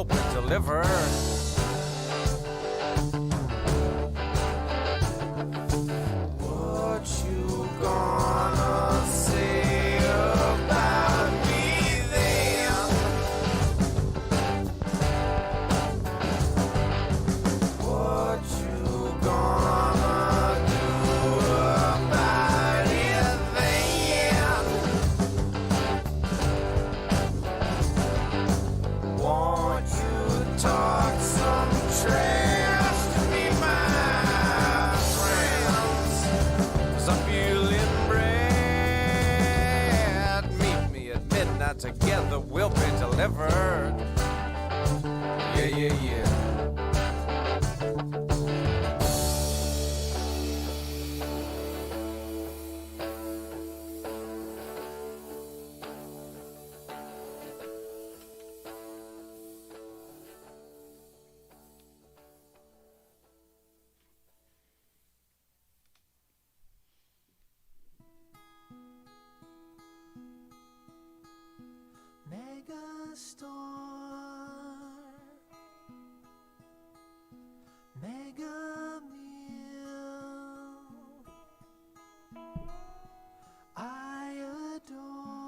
will be delivered. What you gonna say about me then? What you gonna do about it then? Won't you talk some trash to me, my friends? 'Cause I'm feeling bad. Meet me at midnight, together we'll be delivered. Yeah, yeah, yeah. Megastar, Mega Meal, I adore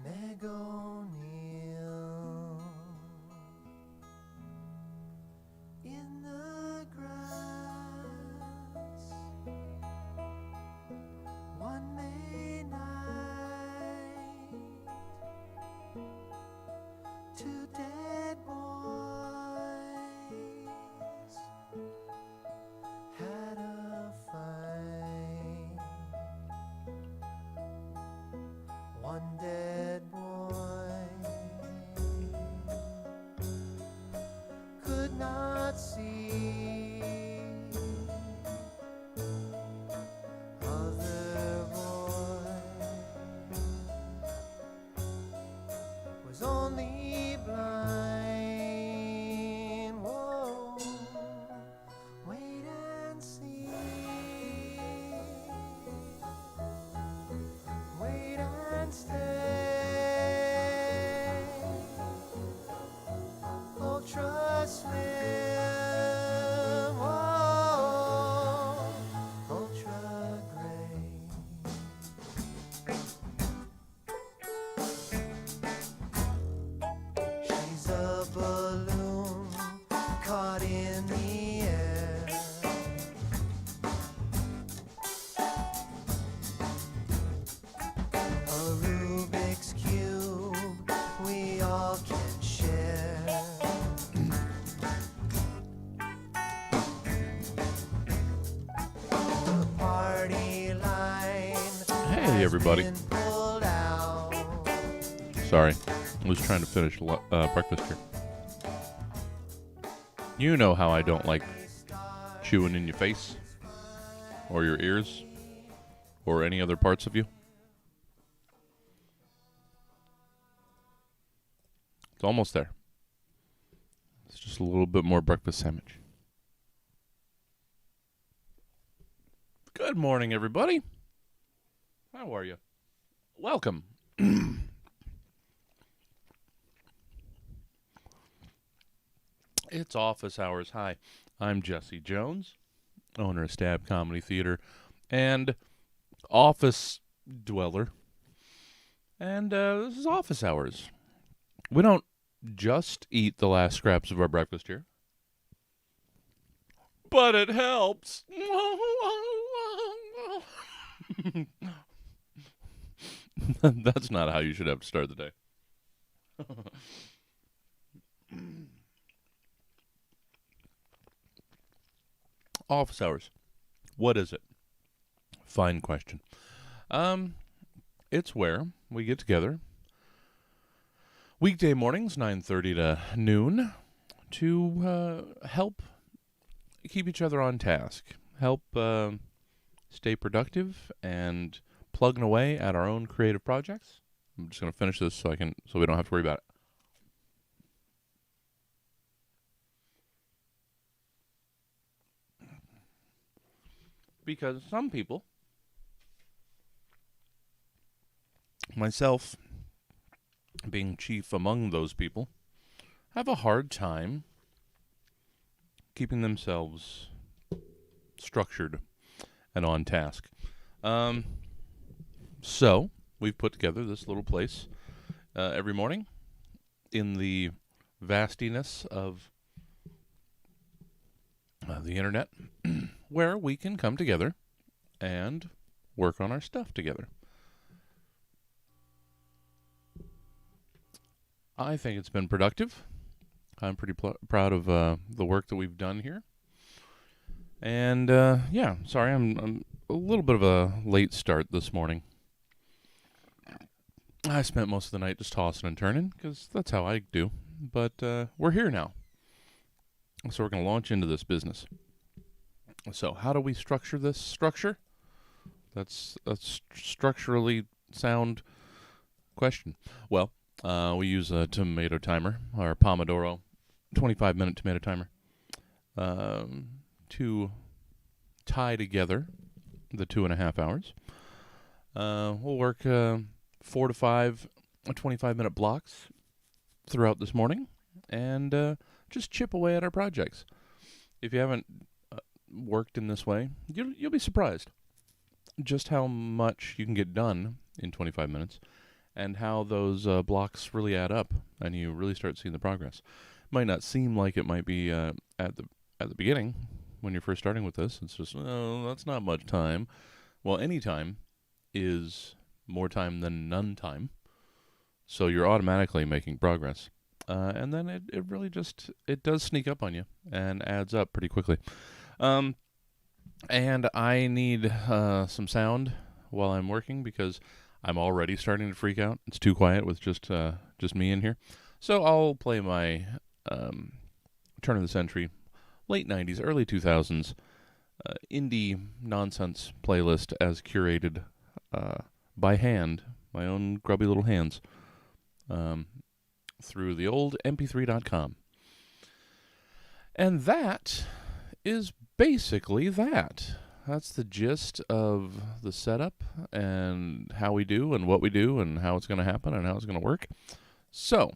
Meg O'Neill. In the grass one May night, two dead boys had a fight. One dead boy could not see. Other boy was only blind. Whoa, wait and see. Wait and stay. Ultra slim. Whoa, ultra gray. She's a balloon caught in the air. A Rubik's Cube we all can share. The party line Hey, everybody. has been pulled out. Sorry. I was trying to finish breakfast here. You know how I don't like chewing in your face or your ears or any other parts of you. It's almost there. It's just a little bit more breakfast sandwich. Good morning, everybody. How are you? Welcome. It's office hours. Hi, I'm Jesse Jones, owner of Stab Comedy Theater and office dweller. And this is office hours. We don't just eat the last scraps of our breakfast here, but it helps. That's not how you should have to start the day. Office hours. What is it? Fine question. It's where we get together weekday mornings, 9:30 to noon, to help keep each other on task, help stay productive, and plugging away at our own creative projects. I'm just going to finish this so we don't have to worry about it. Because some people, myself being chief among those people, have a hard time keeping themselves structured and on task. So we've put together this little place every morning in the vastiness of the internet where we can come together and work on our stuff together. I think it's been productive. I'm pretty proud of the work that we've done here. And yeah, sorry, I'm a little bit of a late start this morning. I spent most of the night just tossing and turning because that's how I do. But we're here now. So we're going to launch into this business. So how do we structure this structure? That's a structurally sound question. Well, we use a tomato timer, or Pomodoro, 25-minute tomato timer, to tie together the 2.5 hours. We'll work 4 to 5 25-minute blocks throughout this morning and just chip away at our projects. If you haven't worked in this way, you'll be surprised just how much you can get done in 25 minutes and how those blocks really add up and you really start seeing the progress. Might not seem like it might be at the beginning when you're first starting with this. It's just, oh, that's not much time. Well, any time is more time than none time. So you're automatically making progress. And then it really just, it does sneak up on you and adds up pretty quickly. And I need some sound while I'm working because I'm already starting to freak out. It's too quiet with just me in here. So I'll play my turn of the century, late 90s, early 2000s indie nonsense playlist as curated by hand, my own grubby little hands, through the old mp3.com. And that is basically that. That's the gist of the setup and how we do and what we do and how it's going to happen and how it's going to work. So,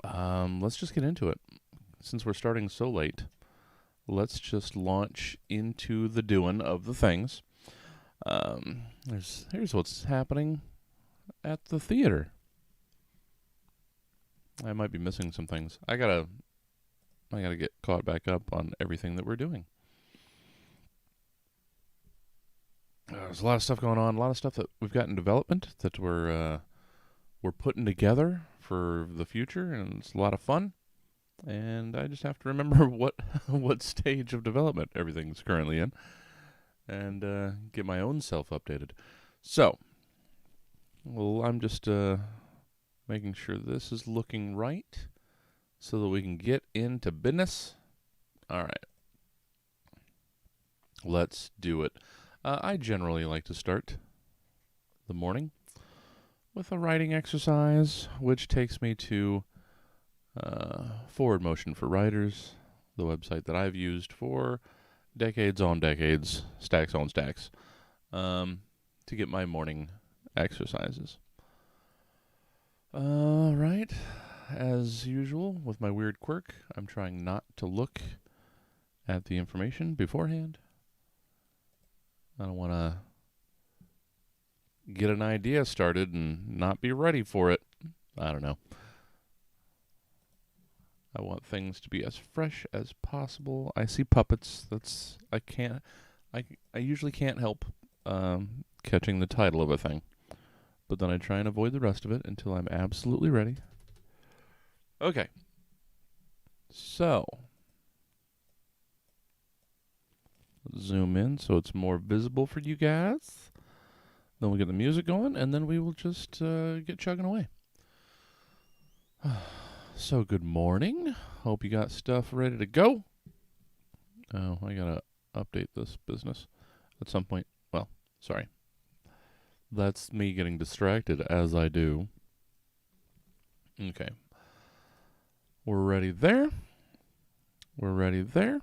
let's just get into it. Since we're starting so late, let's just launch into the doing of the things. Here's what's happening at the theater. I might be missing some things. I gotta get caught back up on everything that we're doing. There's a lot of stuff going on, a lot of stuff that we've got in development that we're putting together for the future, and it's a lot of fun. And I just have to remember what stage of development everything's currently in, and get my own self updated. So, well, I'm just making sure this is looking right so that we can get into business. All right. Let's do it. I generally like to start the morning with a writing exercise, which takes me to Forward Motion for Writers, the website that I've used for decades on decades, stacks on stacks, to get my morning exercises. Right. As usual, with my weird quirk, I'm trying not to look at the information beforehand. I don't want to get an idea started and not be ready for it. I don't know. I want things to be as fresh as possible. I see puppets. I usually can't help catching the title of a thing. But then I try and avoid the rest of it until I'm absolutely ready. Okay. So, zoom in so it's more visible for you guys. Then we'll get the music going, and then we will just get chugging away. So, good morning. Hope you got stuff ready to go. Oh, I gotta update this business at some point. Well, sorry. That's me getting distracted as I do. Okay. We're ready there. We're ready there.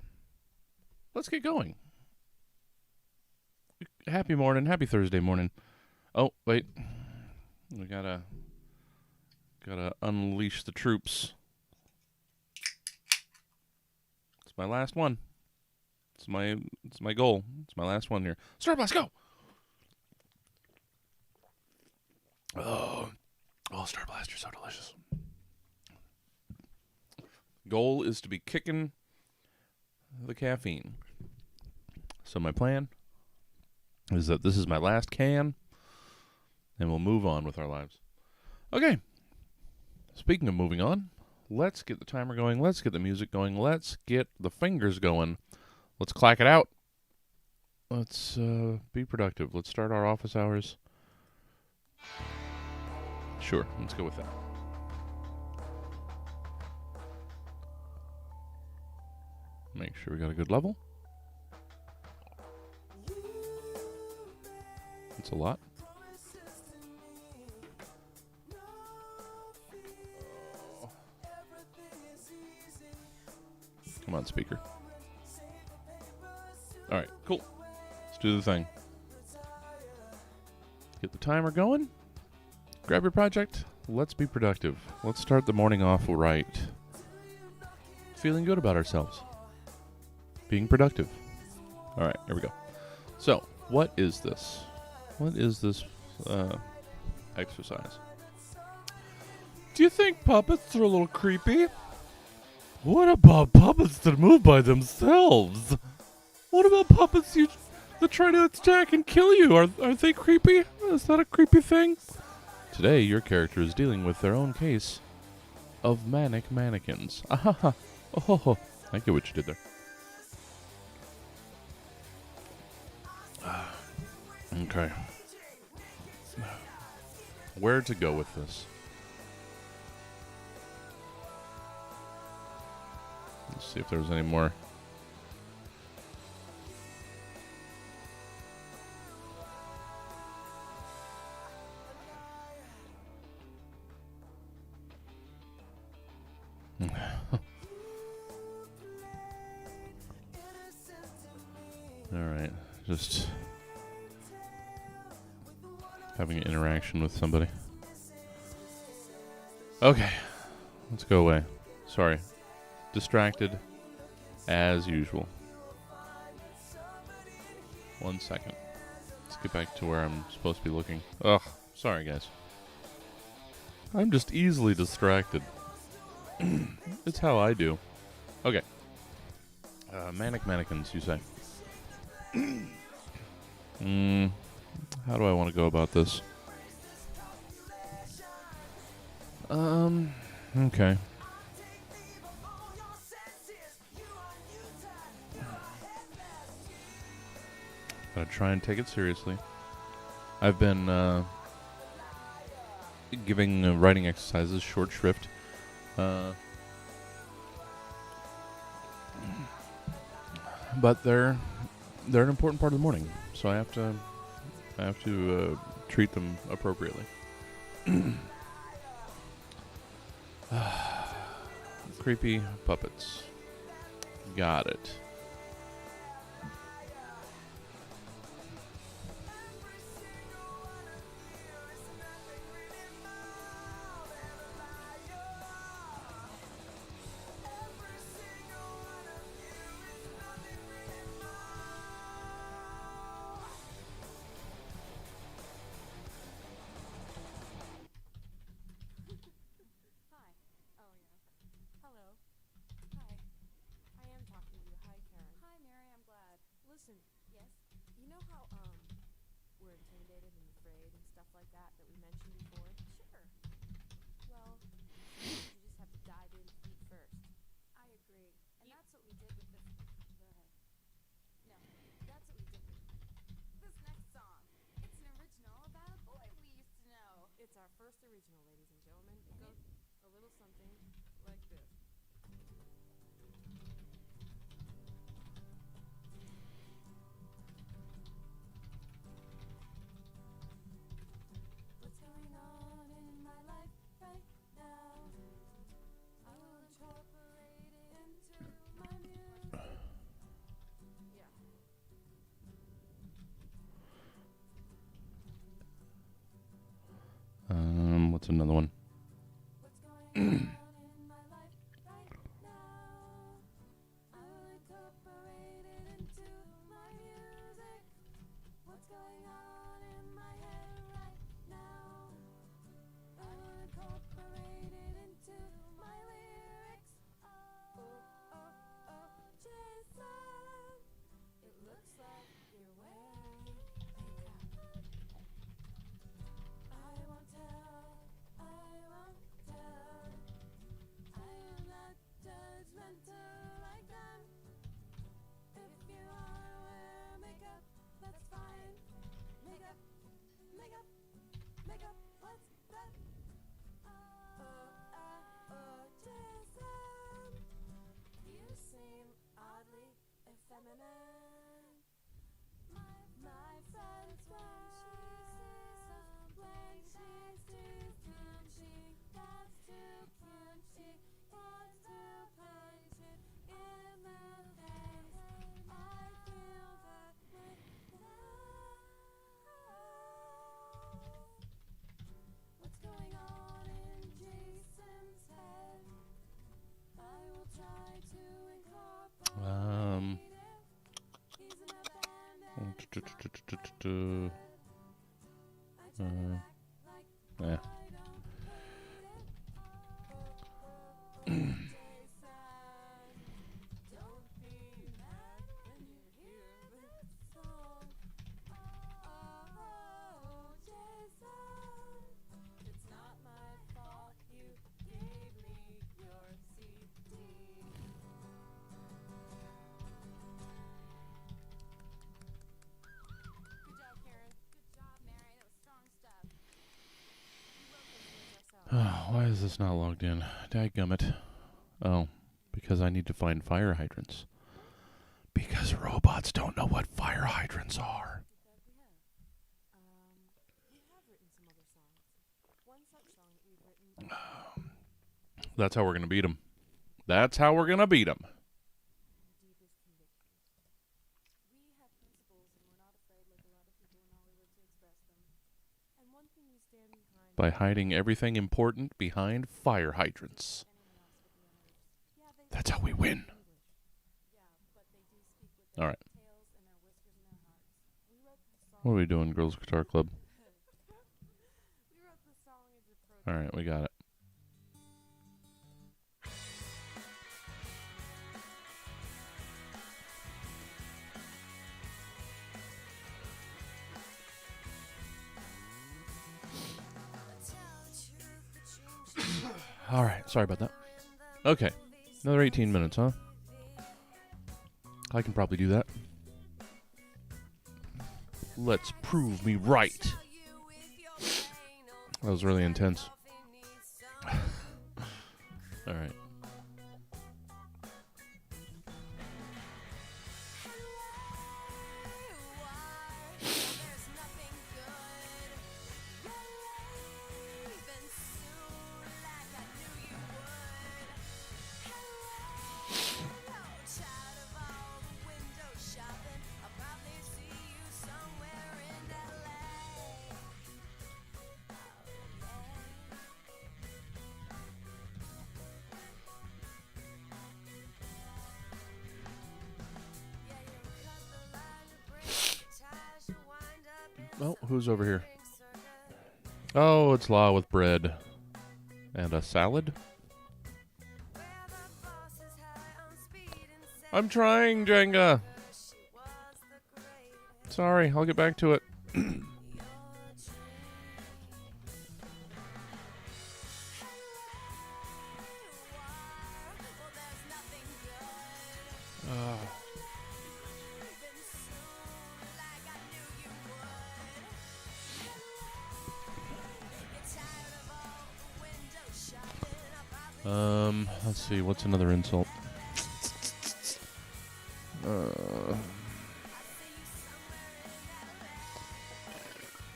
Let's get going. Happy morning. Happy Thursday morning. Oh, wait. We gotta unleash the troops. It's my last one. It's my goal. It's my last one here. Star Blast, go! Oh, Star Blast, you're so delicious. Goal is to be kicking the caffeine. So my plan is that this is my last can, and we'll move on with our lives. Okay. Speaking of moving on, let's get the timer going. Let's get the music going. Let's get the fingers going. Let's clack it out. Let's be productive. Let's start our office hours. Sure, let's go with that. Make sure we got a good level. That's a lot. Come on, speaker. All right, cool. Let's do the thing. Get the timer going. Grab your project. Let's be productive. Let's start the morning off right. Feeling good about ourselves. Being productive. All right, here we go. So, what is this? What is this exercise? Do you think puppets are a little creepy? What about puppets that move by themselves? What about puppets that try to attack and kill you? Are they creepy? Is that a creepy thing? Today, your character is dealing with their own case of manic mannequins. Ahaha. Oh, I get what you did there. Okay. Where to go with this? Let's see if there's any more. All right, just having an interaction with somebody. Okay, let's go away. Sorry. Distracted as usual. 1 second. Let's get back to where I'm supposed to be looking. Ugh, sorry guys. I'm just easily distracted. It's how I do. Okay. Manic mannequins, you say. How do I want to go about this? Okay. Gotta try and take it seriously. I've been giving writing exercises short shrift. But they're an important part of the morning, so I have to treat them appropriately. Creepy puppets. Got it. Listen, yes? You know how, we're intimidated and afraid and stuff like that we mentioned before? Sure. Well, you just have to dive in feet first. I agree. And that's what we did with this. Go ahead. No, that's what we did with this next song. It's an original about a boy we used to know. It's our first original, ladies and gentlemen. It goes a little something like this. What's going on in my life right now? I will incorporate it into my music. Yeah. What's another one? Yeah. Why is this not logged in? Dadgummit. Oh, because I need to find fire hydrants. Because robots don't know what fire hydrants are. That's how we're going to beat them. That's how we're going to beat them. By hiding everything important behind fire hydrants. That's how we win. All right. What are we doing, Girls Guitar Club? All right, we got it. All right, sorry about that. Okay, another 18 minutes, huh? I can probably do that. Let's prove me right. That was really intense. All right. Oh, who's over here? Oh, it's Law with bread. And a salad? I'm trying, Jenga. Sorry, I'll get back to it. Let's see, what's another insult?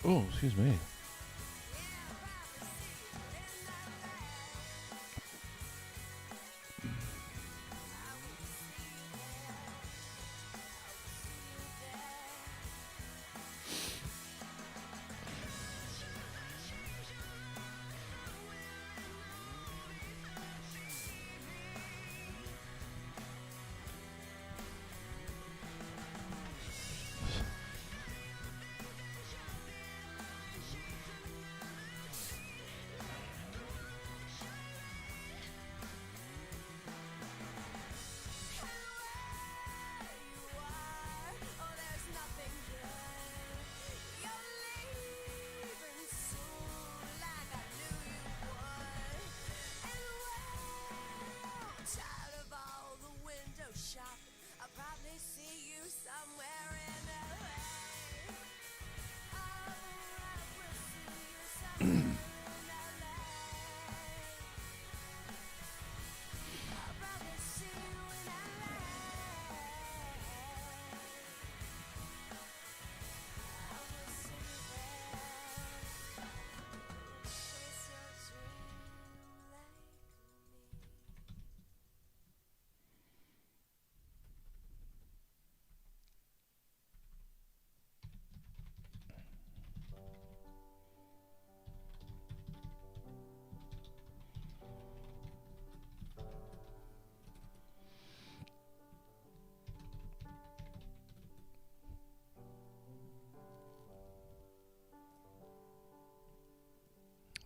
Oh, excuse me.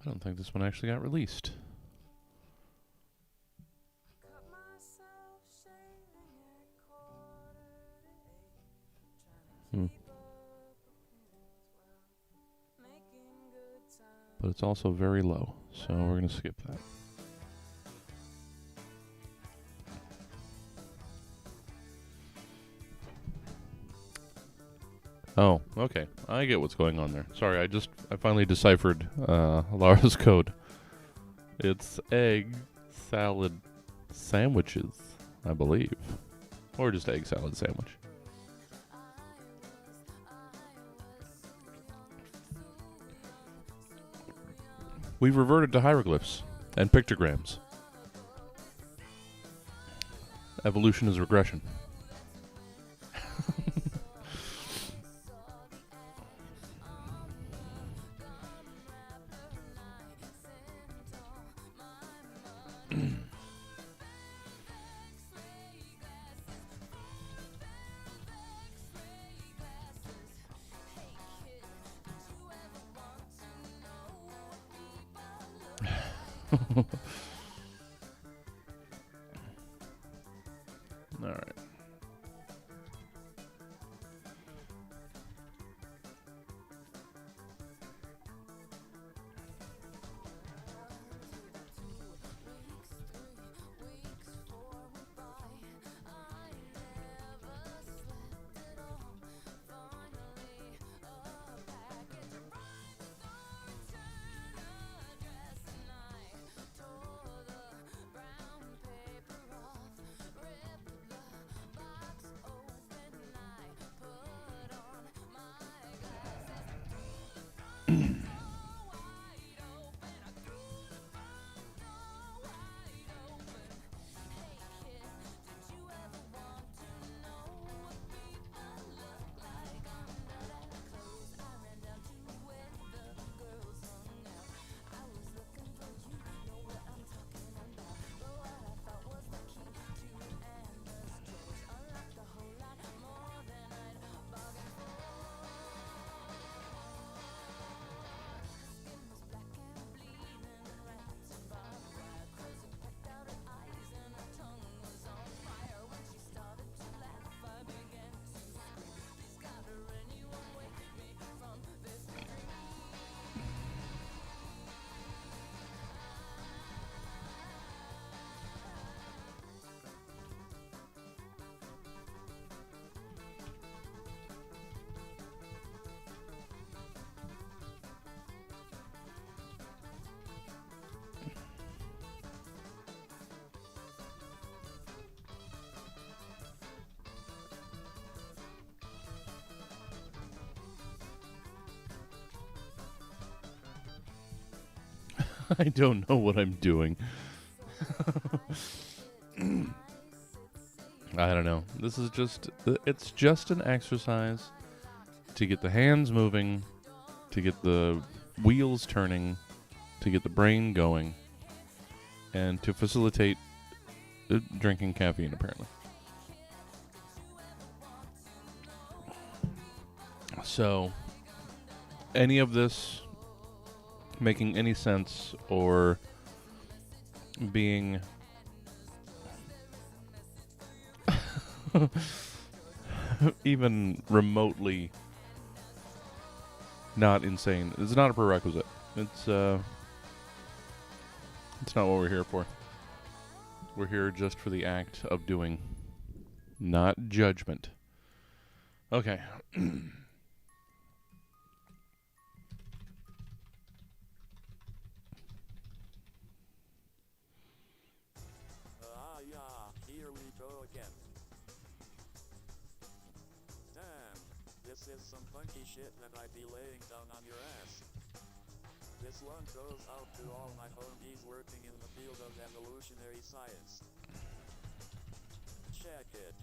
I don't think this one actually got released. Cut myself shaving at 7:45, Hmm. trying to keep up appearance while making good time. But it's also very low, so we're going to skip that. Oh, okay. I get what's going on there. Sorry, I finally deciphered Laura's code. It's egg salad sandwiches, I believe. Or just egg salad sandwich. We've reverted to hieroglyphs and pictograms. Evolution is regression. All right. I don't know what I'm doing. I don't know. This is it's just an exercise to get the hands moving, to get the wheels turning, to get the brain going, and to facilitate drinking caffeine, apparently. So, any of this making any sense or being even remotely not insane, it's not a prerequisite. It's not what we're here for. We're here just for the act of doing, not judgment. Okay. Yeah, here we go again. Damn, this is some funky shit that I'd be laying down on your ass. This one goes out to all my homies working in the field of evolutionary science. Check it.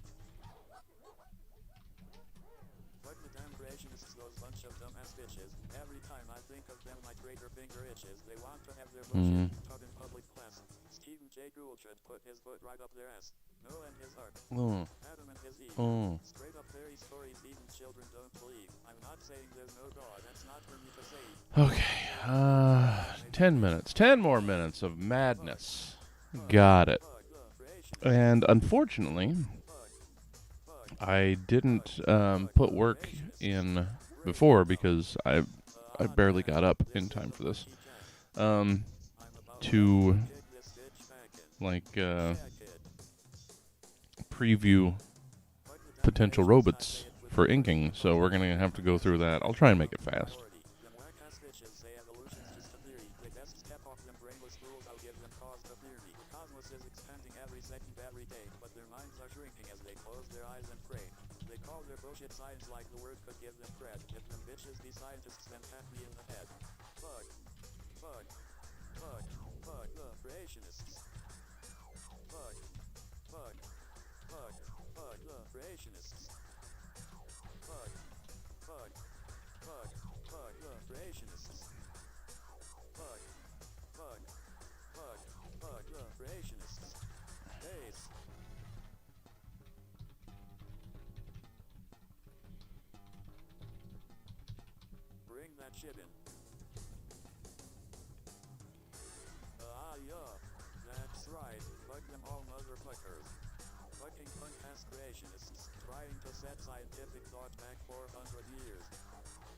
Fuck the damn creationists, those bunch of dumbass bitches. Every time I think of them, my traitor finger itches. They want to have their bullshit taught in public class. Stephen J. Gould should put his foot right up their ass. Noah and his ark. Oh. Adam and his Eve. Oh. Straight up fairy stories even children don't believe. I'm not saying there's no God. That's not for me to say. Okay. 10 minutes. 10 more minutes of madness. Got it. Fuck the creation. And unfortunately, I didn't put work in before because I barely got up in time for this. To like preview potential robots for inking, so we're gonna have to go through that. I'll try and make it fast. Them whack-ass bitches say evolution's just a theory. They best step off them brainless fools, I'll give them cause to fear me. The cosmos is expanding every second, every day, but their minds are shrinking as they close their eyes and pray. They call their bullshit science like the word could give them cred. If them bitches be scientists, then pat me in the head. Fuck. Fuck. Fuck. Fuck the creationists. Fuck. Fuck. Fuck. Fuck the creationists. Fuck. Fuck. Fuck. Fuck the creationists. Fuck. Fuck. Fuck. Fuck the creationists. Base. Bring that shit in. Yeah. That's right. Fuck them all motherfuckers. Fucking punk-ass creationists trying to set scientific thought back 400 years.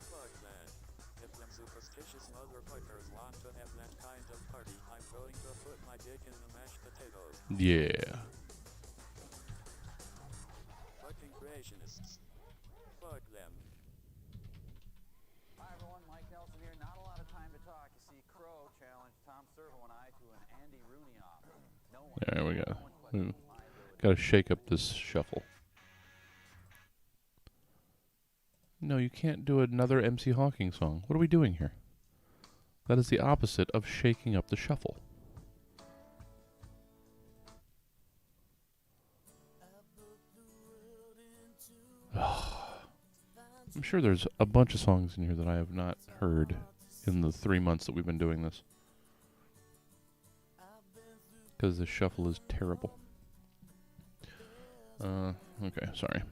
Fuck that. If them superstitious motherfuckers want to have that kind of party, I'm going to put my dick in the mashed potatoes. Yeah. Fucking creationists. Fuck them. Hi everyone, Mike Nelson here. Not a lot of time to talk. You see, Crow challenged Tom Servo and I to an Andy Rooney off. No one. There we go. no one questioned my ability. Gotta shake up this shuffle. No, you can't do another MC Hawking song. What are we doing here? That is the opposite of shaking up the shuffle. I'm sure there's a bunch of songs in here that I have not heard in the 3 months that we've been doing this. Because the shuffle is terrible. Okay, sorry.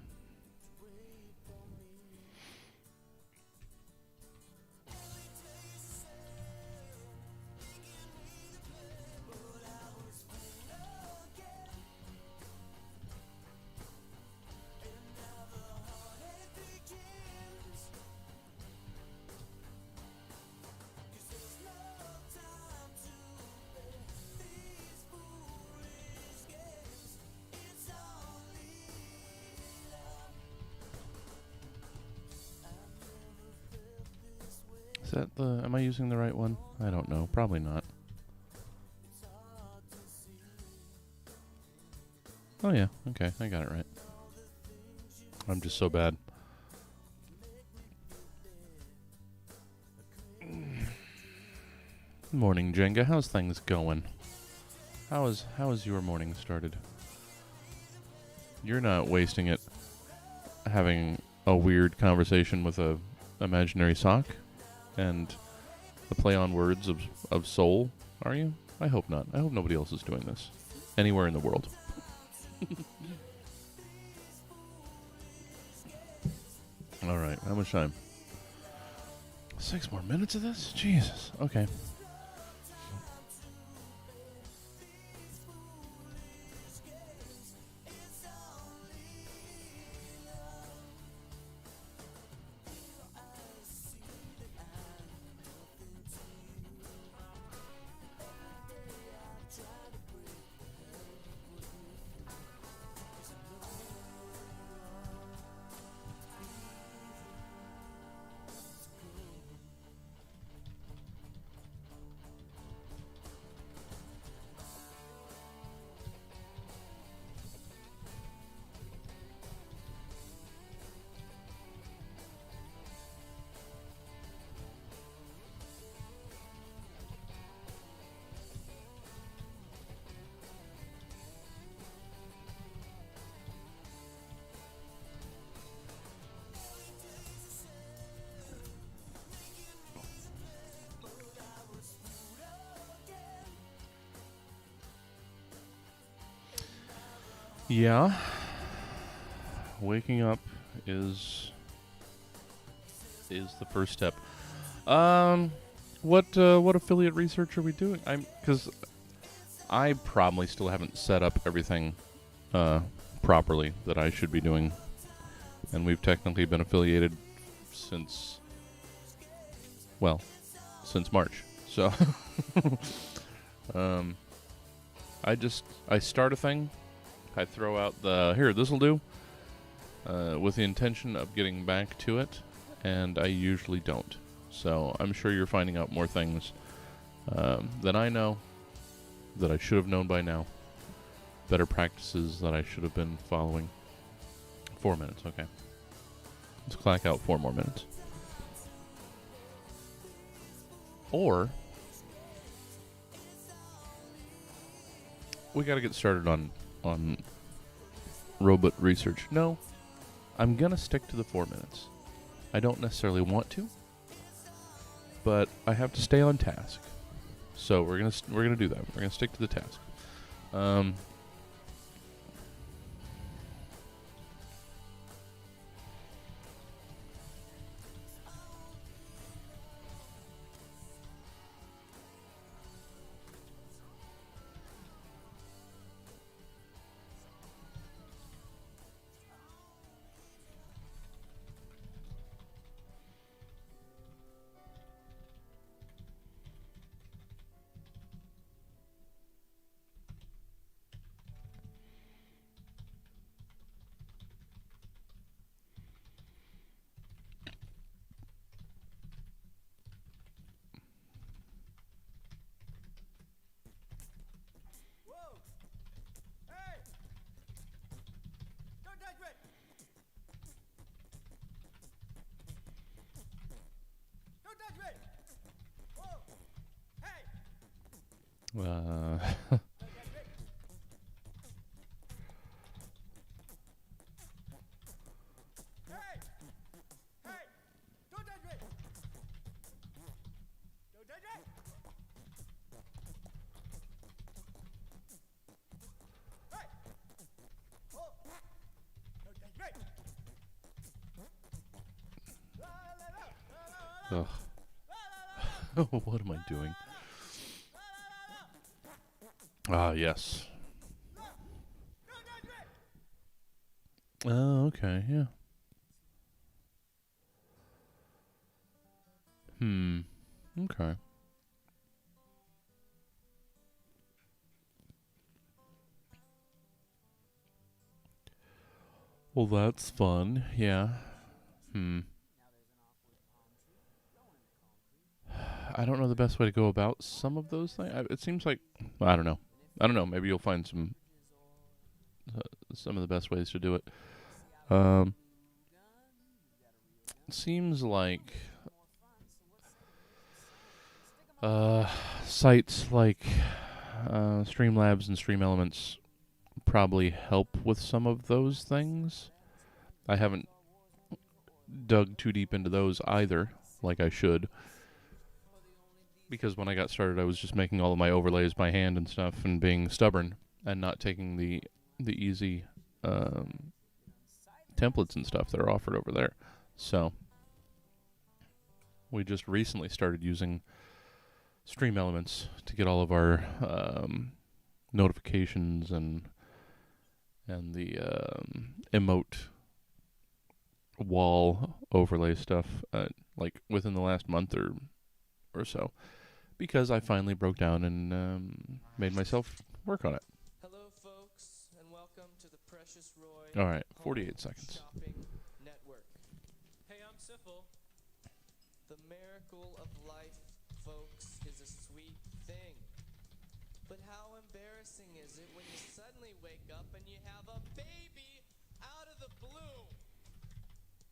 Is that the... Am I using the right one? I don't know. Probably not. Oh yeah, okay. I got it right. I'm just so bad. Morning, Jenga. How's things going? How is your morning started? You're not wasting it having a weird conversation with a imaginary sock and the play on words of soul, are you? I hope not. I hope nobody else is doing this anywhere in the world. All right, how much time? 6 more minutes of this? Jesus. Okay. Yeah. Waking up is the first step. What affiliate research are we doing? Because I probably still haven't set up everything properly that I should be doing, and we've technically been affiliated since March. So I start a thing, I throw out this'll do, with the intention of getting back to it, and I usually don't. So I'm sure you're finding out more things than I know, that I should have known by now. Better practices that I should have been following. 4 minutes, okay. Let's clack out 4 more minutes. Or we got to get started on robot research. No, I'm going to stick to the 4 minutes. I don't necessarily want to, but I have to stay on task. So we're going to do that. We're going to stick to the task. Ugh. What am I doing? Ah, yes. Oh, okay, yeah. Okay. Well, that's fun, yeah. I don't know the best way to go about some of those things. It seems like, I don't know. Maybe you'll find some of the best ways to do it. Seems like sites like Streamlabs and Streamelements probably help with some of those things. I haven't dug too deep into those either, like I should. Because when I got started, I was just making all of my overlays by hand and stuff, and being stubborn, and not taking the easy templates and stuff that are offered over there. So we just recently started using Streamelements to get all of our notifications and the emote wall overlay stuff, like within the last month or so. Because I finally broke down and made myself work on it. Hello, folks, and welcome to the Precious Roy. All right, 48 seconds. Shopping Network. Hey, I'm Syphil. The miracle of life, folks, is a sweet thing. But how embarrassing is it when you suddenly wake up and you have a baby out of the blue?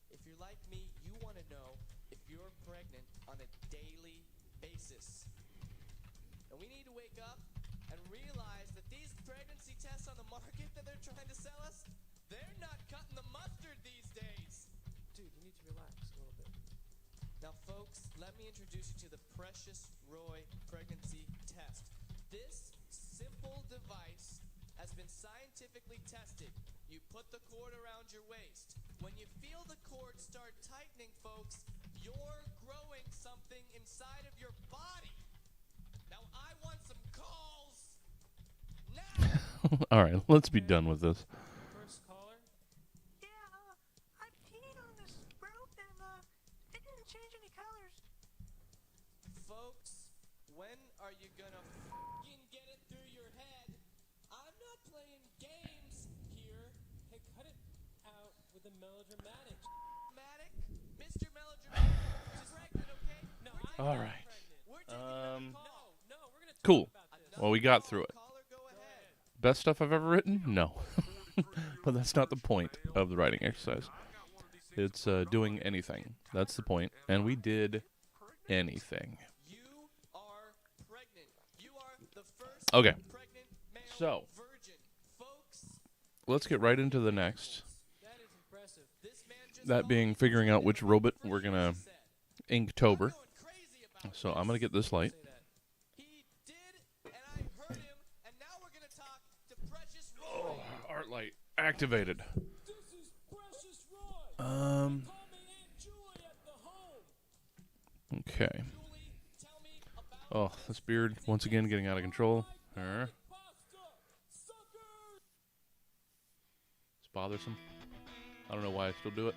If you're like me, you want to know if you're pregnant on a daily basis. And we need to wake up and realize that these pregnancy tests on the market that they're trying to sell us, they're not cutting the mustard these days. Dude, you need to relax a little bit. Now, folks, let me introduce you to the Precious Roy pregnancy test. This simple device has been been scientifically tested. You put the cord around your waist. When you feel the cord start tightening, folks, you're growing something inside of your body. Now I want some calls now. All right, let's be done with this. First caller. Yeah, I peed on this rope and it didn't change any colors. Folks, when are you gonna f***ing get it through your head? I'm not playing games here. Hey, cut it out with the melodramatic. Dramatic? Mr. Melodramatic is pregnant, okay? No, We're All taking right. pregnant. We're taking another call. No, we're gonna talk Cool. about this. Well, we got through it. Caller, go ahead. Best stuff I've ever written? No. But that's not the point of the writing exercise. It's doing anything. That's the point. And we did anything. You are pregnant. You are the first Okay. pregnant male So. virgin. Folks, Let's get right into the next. That is impressive. this man just That called being me figuring out pregnant which for robot the we're first gonna thing he said. Inktober. I'm going crazy about So this. I'm gonna get this light. Say that. He did, and I heard him, and now we're gonna talk to Precious Roy. Art light activated. This is Precious Roy. Um. Call me Aunt Julie at the home. Okay. Julie, tell me about Oh, this beard once again getting out of control. Pasta. Suckers. It's bothersome. I don't know why I still do it.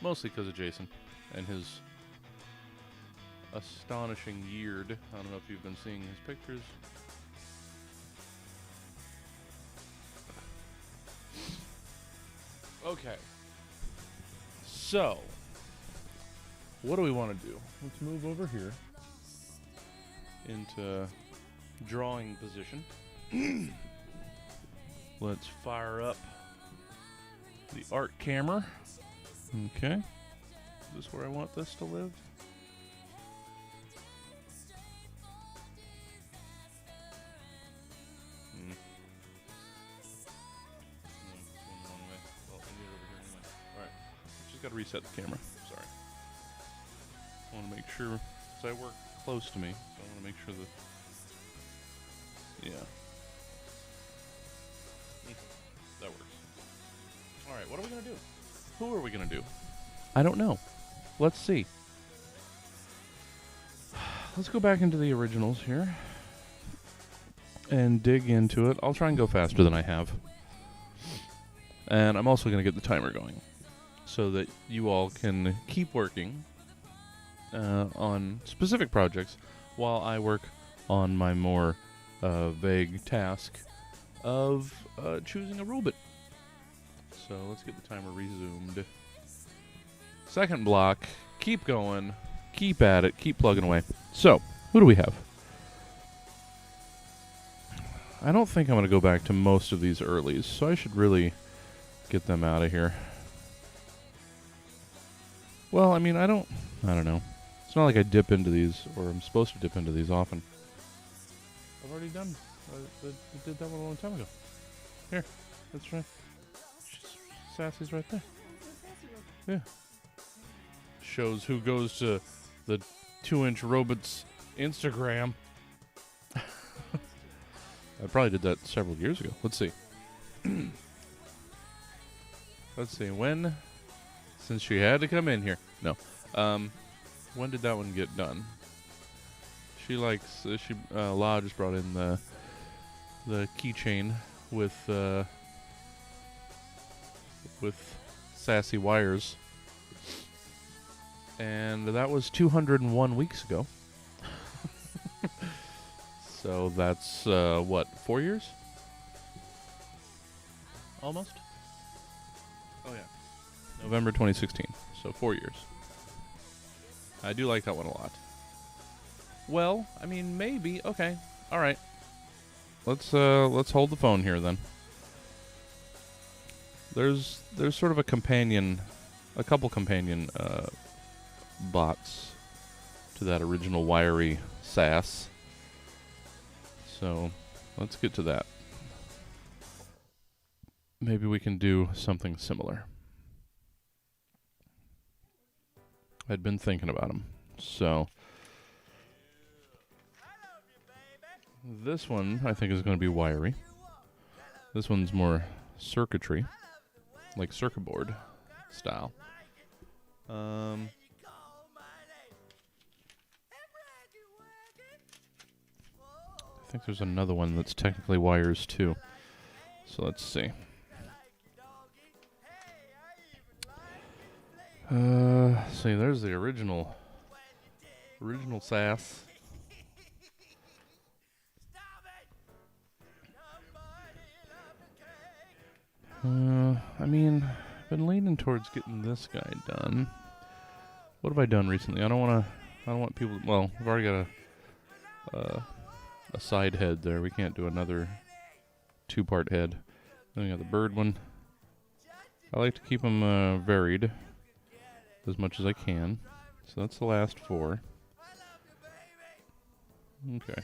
Mostly because of Jason and his astonishing yeard. I don't know if you've been seeing his pictures. Okay. So, what do we want to do? Let's move over here into drawing position. Let's fire up the art camera. Okay. Is this where I want this to live? Alright. Just gotta reset the camera. Sorry. I want to make sure, because I work close to me, so I want to make sure that. Yeah. That works. Alright, what are we going to do? Who are we going to do? I don't know. Let's see. Let's go back into the originals here and dig into it. I'll try and go faster than I have. And I'm also going to get the timer going so that you all can keep working on specific projects while I work on my more vague task of choosing a robot. So let's get the timer resumed. Second block. Keep going. Keep at it. Keep plugging away. So, who do we have? I don't think I'm going to go back to most of these earlies, so I should really get them out of here. Well, I mean, I don't know. It's not like I dip into these, or I'm supposed to dip into these often. I've already done. I did that one a long time ago. Here, that's right. Sassy's right there. Yeah. Shows who goes to the 2-inch robot's Instagram. I probably did that several years ago. Let's see. Let's see. When? Since she had to come in here. No. When did that one get done? She likes. La just brought in the keychain with sassy wires, and that was 201 weeks ago. So that's what, 4 years? Almost. Oh yeah, November 2016. So 4 years. I do like that one a lot. Well, I mean, maybe. Okay. All right. Let's hold the phone here then. There's sort of a couple companion bots to that original wiry sass. So let's get to that. Maybe we can do something similar. I'd been thinking about them, so This one I think is going to be wiry. This one's more circuitry, like circuit board style. I think there's another one that's technically wires too. So let's see. See, there's the original sass. I mean, I've been leaning towards getting this guy done. What have I done recently? I don't want people. Well, I've already got a side head there. We can't do another 2-part head. Then we got the bird one. I like to keep them varied as much as I can. So that's the last 4. Okay.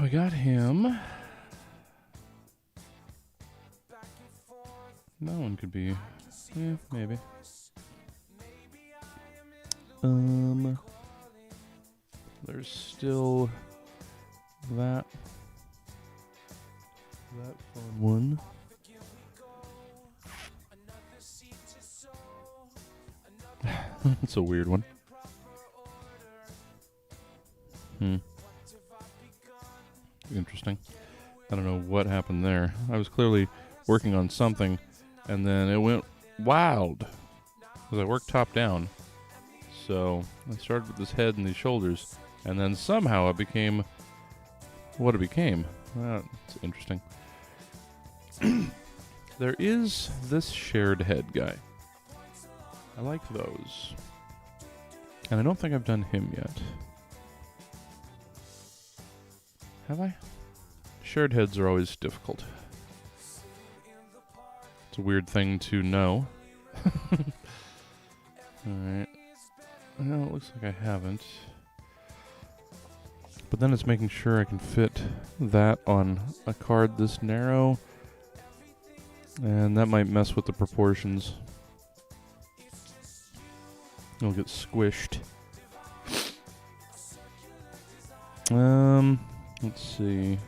We got him. That one could be, maybe. There's still that fun one. It's a weird one. Interesting. I don't know what happened there. I was clearly working on something, and then it went wild. Because I worked top down. So I started with this head and these shoulders, and then somehow it became what it became. That's interesting. There is this shared head guy. I like those. And I don't think I've done him yet. Have I? Shared heads are always difficult. It's a weird thing to know. Alright. Well, it looks like I haven't. But then it's making sure I can fit that on a card this narrow. And that might mess with the proportions. It'll get squished. Let's see.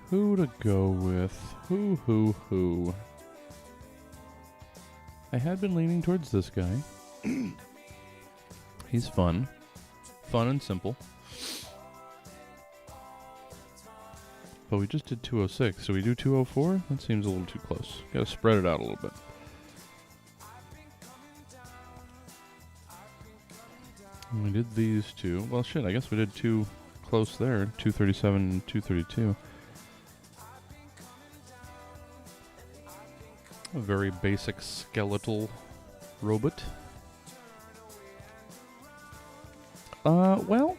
Who to go with? Who? I had been leaning towards this guy. He's fun. Fun and simple. But we just did 206, so we do 204? That seems a little too close. Gotta spread it out a little bit. And we did these two. Well, shit, I guess we did 2 close there. 237 and 232. A very basic skeletal robot. Well,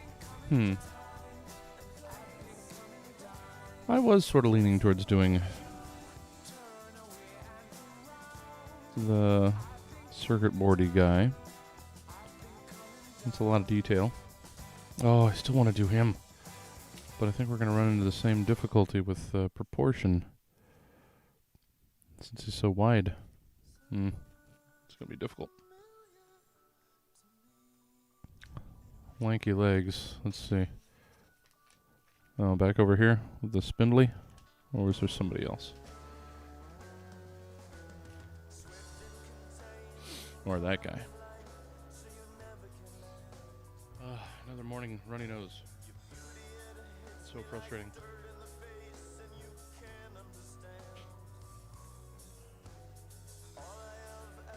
I was sort of leaning towards doing the circuit boardy guy. It's a lot of detail. Oh, I still want to do him. But I think we're going to run into the same difficulty with proportion. Since he's so wide. It's going to be difficult. Lanky legs. Let's see. Oh, back over here with the spindly? Or is there somebody else? Or that guy. Another morning runny nose. So frustrating.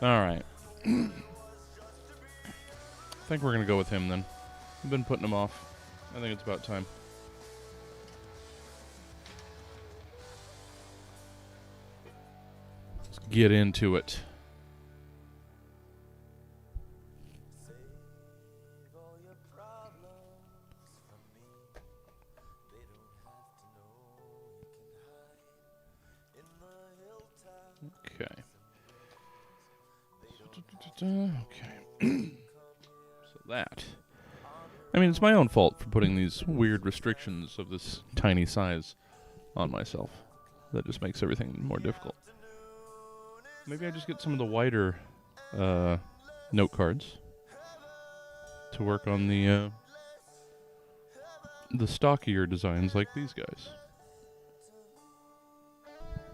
Alright. I think we're going to go with him then. We've been putting him off. I think it's about time. Let's get into it. Okay. So that. I mean, it's my own fault for putting these weird restrictions of this tiny size on myself. That just makes everything more difficult. Maybe I just get some of the wider note cards to work on the stockier designs like these guys.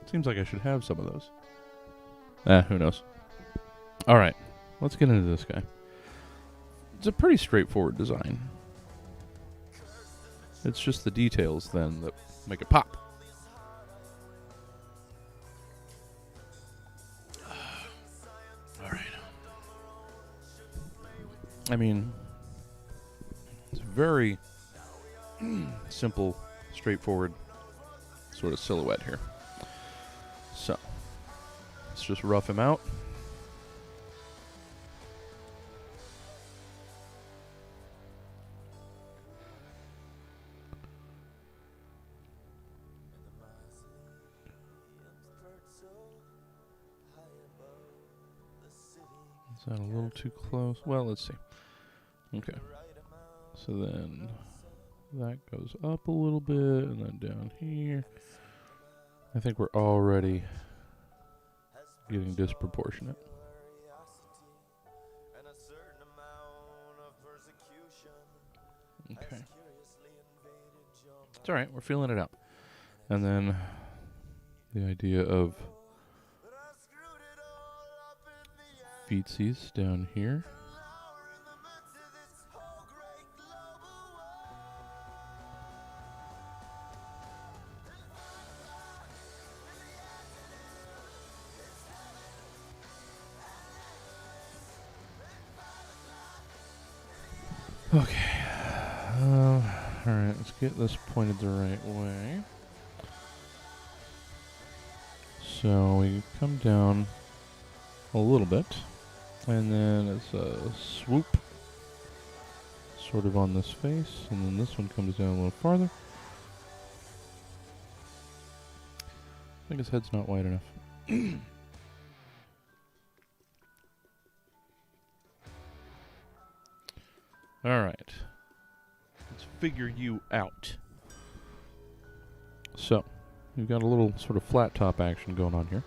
Seems like I should have some of those. Who knows? Alright, let's get into this guy. It's a pretty straightforward design. It's just the details then that make it pop. Alright. I mean, it's very simple, straightforward sort of silhouette here. So, let's just rough him out. Is that a little too close? Well, let's see. Okay. So then that goes up a little bit and then down here. I think we're already getting disproportionate. Okay. It's alright, we're feeling it out. And then the idea of feetsies down here. Okay. Alright, let's get this pointed the right way. So we come down a little bit, and then it's a swoop sort of on this face, and then this one comes down a little farther. I think his head's not wide enough. Alright. Let's figure you out. So, we've got a little sort of flat top action going on here.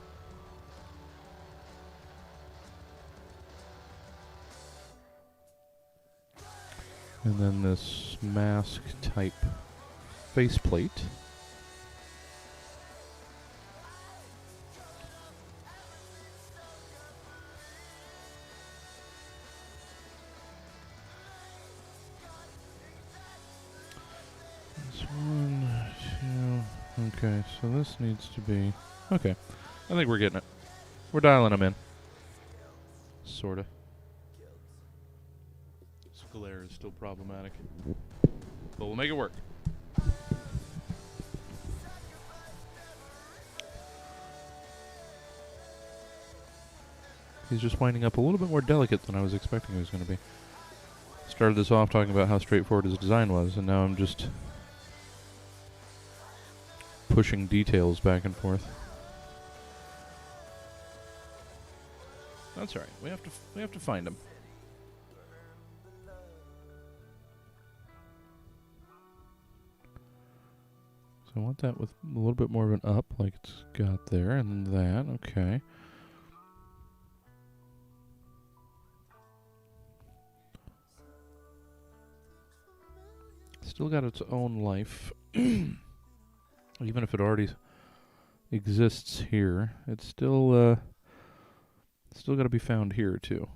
And then this mask type faceplate. This one, two. Okay, so this needs to be. Okay, I think we're getting it. We're dialing them in. Sorta. Glare is still problematic, but we'll make it work. He's just winding up a little bit more delicate than I was expecting he was going to be. Started this off talking about how straightforward his design was, and now I'm just pushing details back and forth. That's all right. We have to find him. So I want that with a little bit more of an up, like it's got there, and that, okay. Still got its own life. Even if it already exists here, it's still got to be found here too.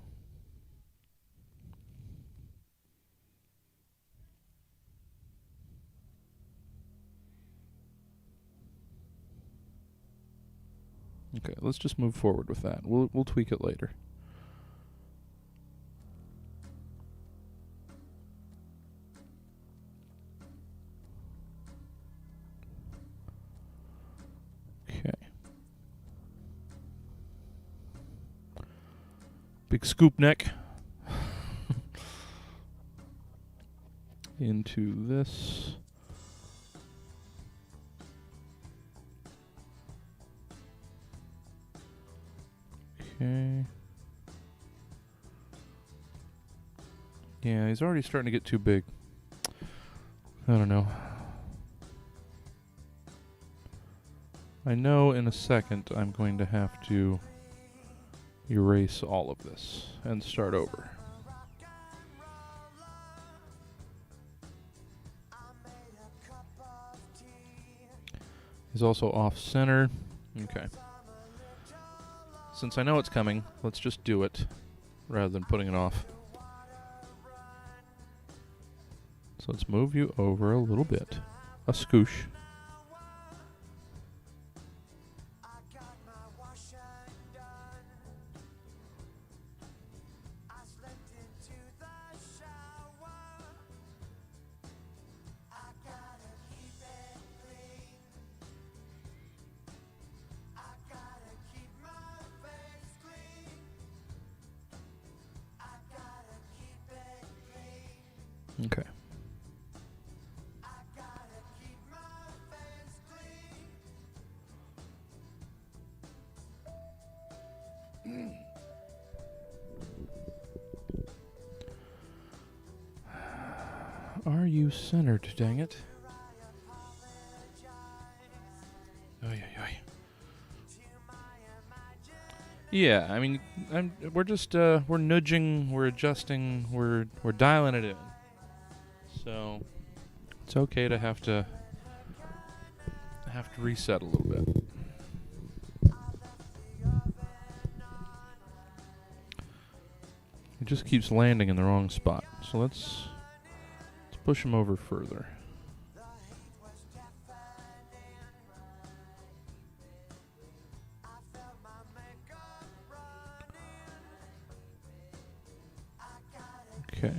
Okay, let's just move forward with that. We'll tweak it later. Okay. Big scoop neck into this. Okay. Yeah, he's already starting to get too big. I don't know. I know in a second I'm going to have to erase all of this and start over. He's also off center. Okay. Since I know it's coming, let's just do it rather than putting it off. So let's move you over a little bit. A scoosh. Okay. Are you centered, dang it? Oy, oy, oy. Yeah, I mean, we're just we're nudging, we're adjusting, we're dialing it in. So it's okay to have to reset a little bit. It just keeps landing in the wrong spot. So let's push him over further. Okay.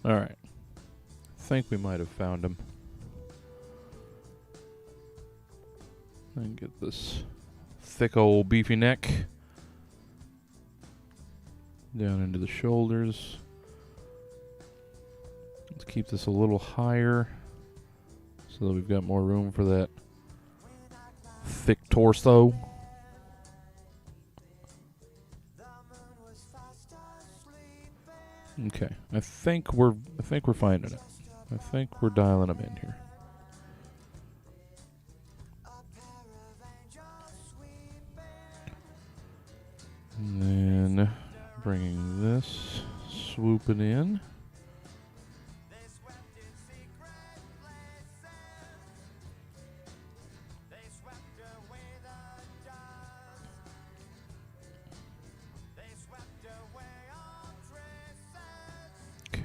All right. I think we might have found him. And get this thick old beefy neck down into the shoulders. Let's keep this a little higher so that we've got more room for that thick torso. Okay, I think we're finding it. I think we're dialing them in here. And then bringing this, swooping in.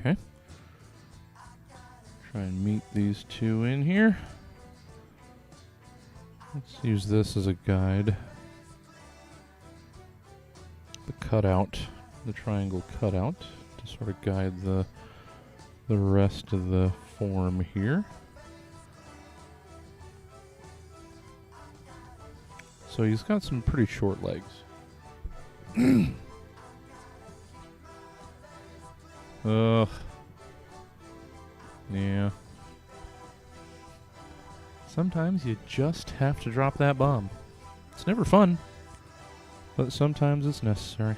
Okay. Try and meet these two in here. Let's use this as a guide. The cutout, the triangle cutout, to sort of guide the rest of the form here. So he's got some pretty short legs. Ugh. Yeah. Sometimes you just have to drop that bomb. It's never fun, but sometimes it's necessary.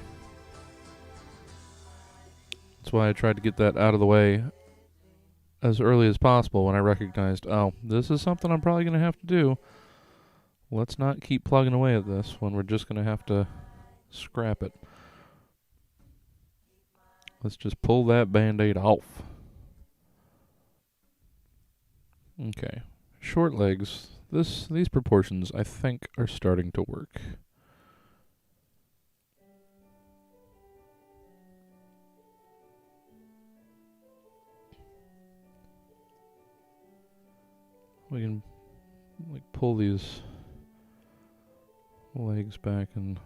That's why I tried to get that out of the way as early as possible when I recognized, oh, this is something I'm probably going to have to do. Let's not keep plugging away at this when we're just going to have to scrap it. Let's just pull that Band-Aid off. Okay. Short legs. These proportions, I think, are starting to work. We can pull these legs back and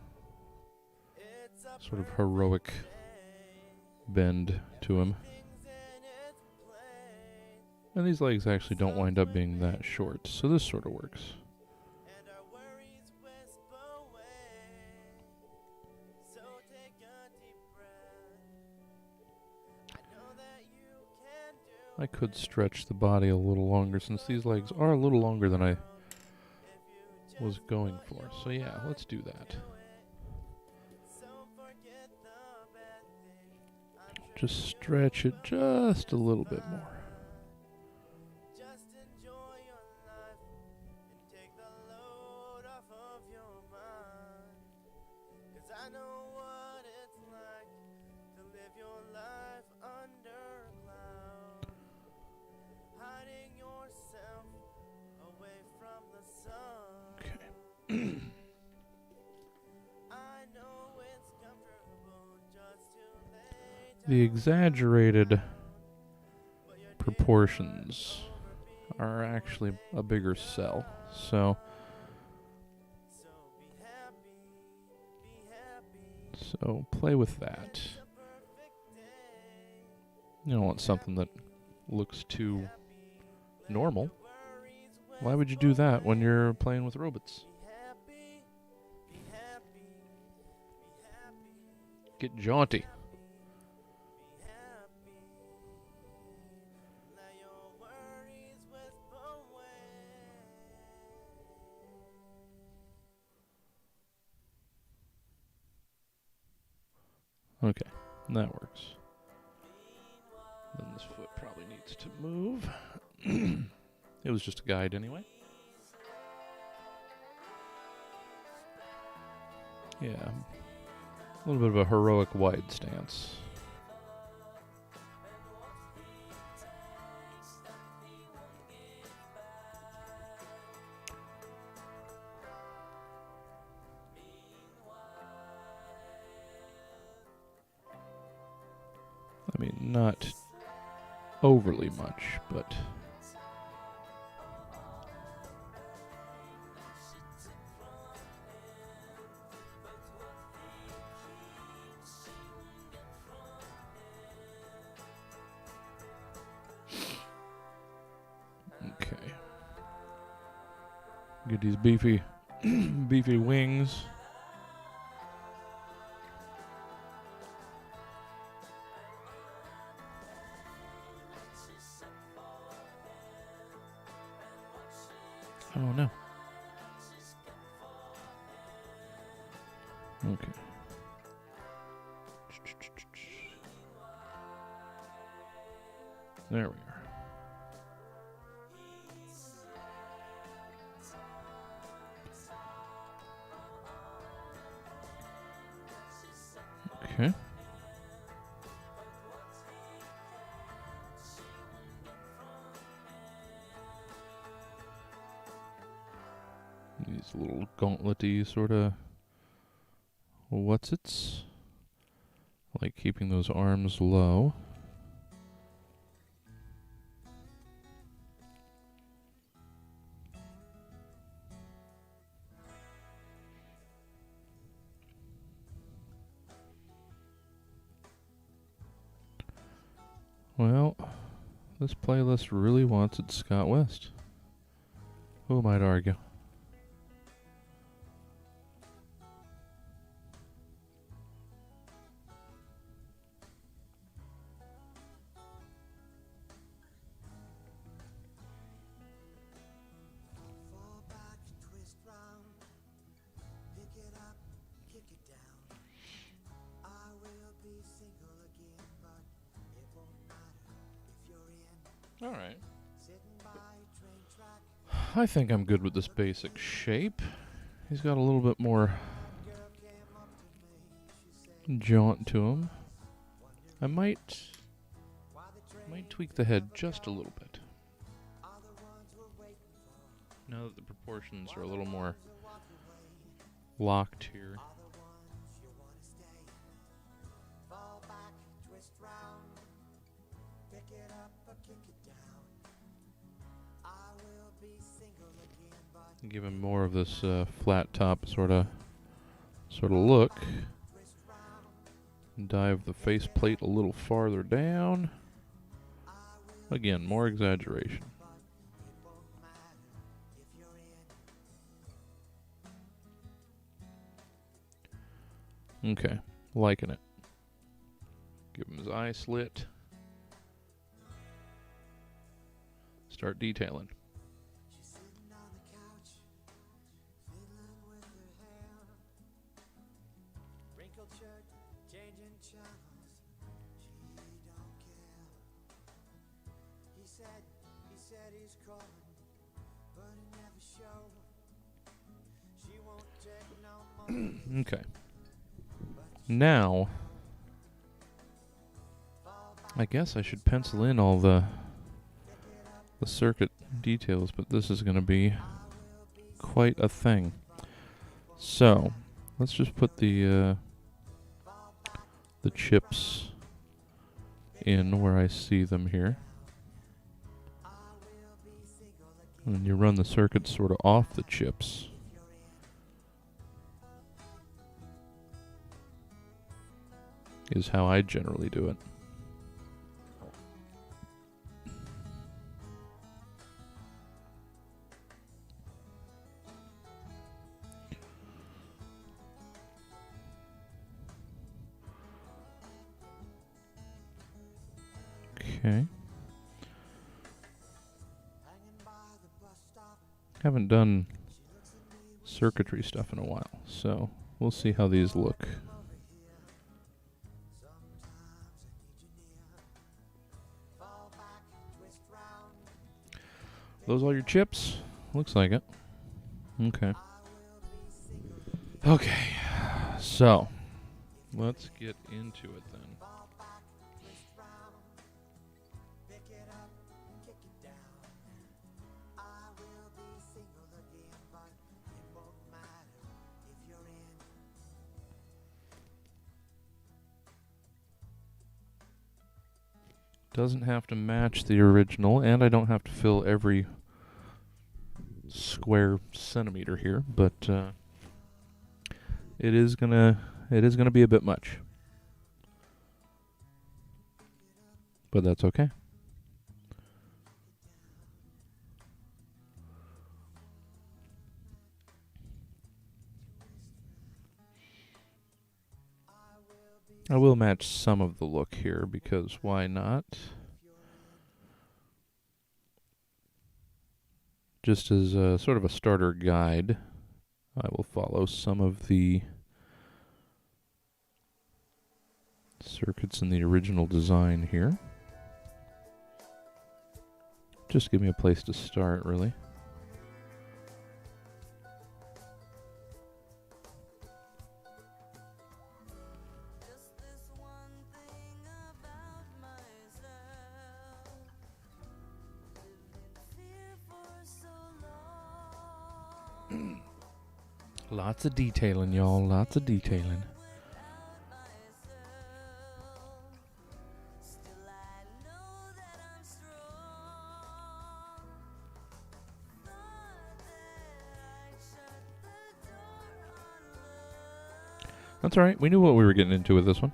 sort of heroic bend to him. And these legs actually don't wind up being that short, so this sort of works. I could stretch the body a little longer since these legs are a little longer than I was going for. So yeah, let's do that. Just stretch it just a little bit more. The exaggerated proportions are actually a bigger sell, so play with that. You don't want something that looks too normal. Why would you do that when you're playing with robots? Get jaunty. Okay, that works. Then this foot probably needs to move. It was just a guide anyway. Yeah, a little bit of a heroic wide stance. I mean, not overly much, but okay. Get these beefy beefy wings. Oh no. Okay. There we are. Okay. These little gauntlet-y sort of what's-its. Like keeping those arms low. Well, this playlist really wants its Scott West. Who might argue? Fall back, twist round, pick it up, kick it down. I will be single again, but it won't matter if you're in. All right. Sitting by train track, I think I'm good with this basic shape. He's got a little bit more girl came up to me, she said, jaunt to him. I might why the train tweak the head just a little bit. other ones were waiting for, Now that the proportions are a little more locked here. other ones you wanna stay. Fall back, twist round, pick it up or kick it down. I will be single again, but Give him more of this flat top sort of look. twist round, Dive the faceplate a little farther down. I will, Again, more exaggeration. but it won't matter if you're in. Okay, liking it. Give him his eye slit. start detailing. She's sitting on the couch, fiddling with her hair. Wrinkled shirt, changing channels, she don't care. He said he's calling, but he never showed. She won't take no more. Okay. Now, I guess I should pencil in all the circuit details, but this is going to be quite a thing. So, let's just put the chips in where I see them here. And you run the circuit sort of off the chips. Is how I generally do it. Okay. Haven't done circuitry stuff in a while, so we'll see how these look. Those all your chips? Looks like it. Okay. Okay. So, let's get into it then. Doesn't have to match the original, and I don't have to fill every square centimeter here, but it is gonna be a bit much. But that's okay. I will match some of the look here, because why not? Just as a sort of a starter guide, I will follow some of the circuits in the original design here. Just give me a place to start, really. Lots of detailing, y'all. Lots of detailing. That's all right. We knew what we were getting into with this one.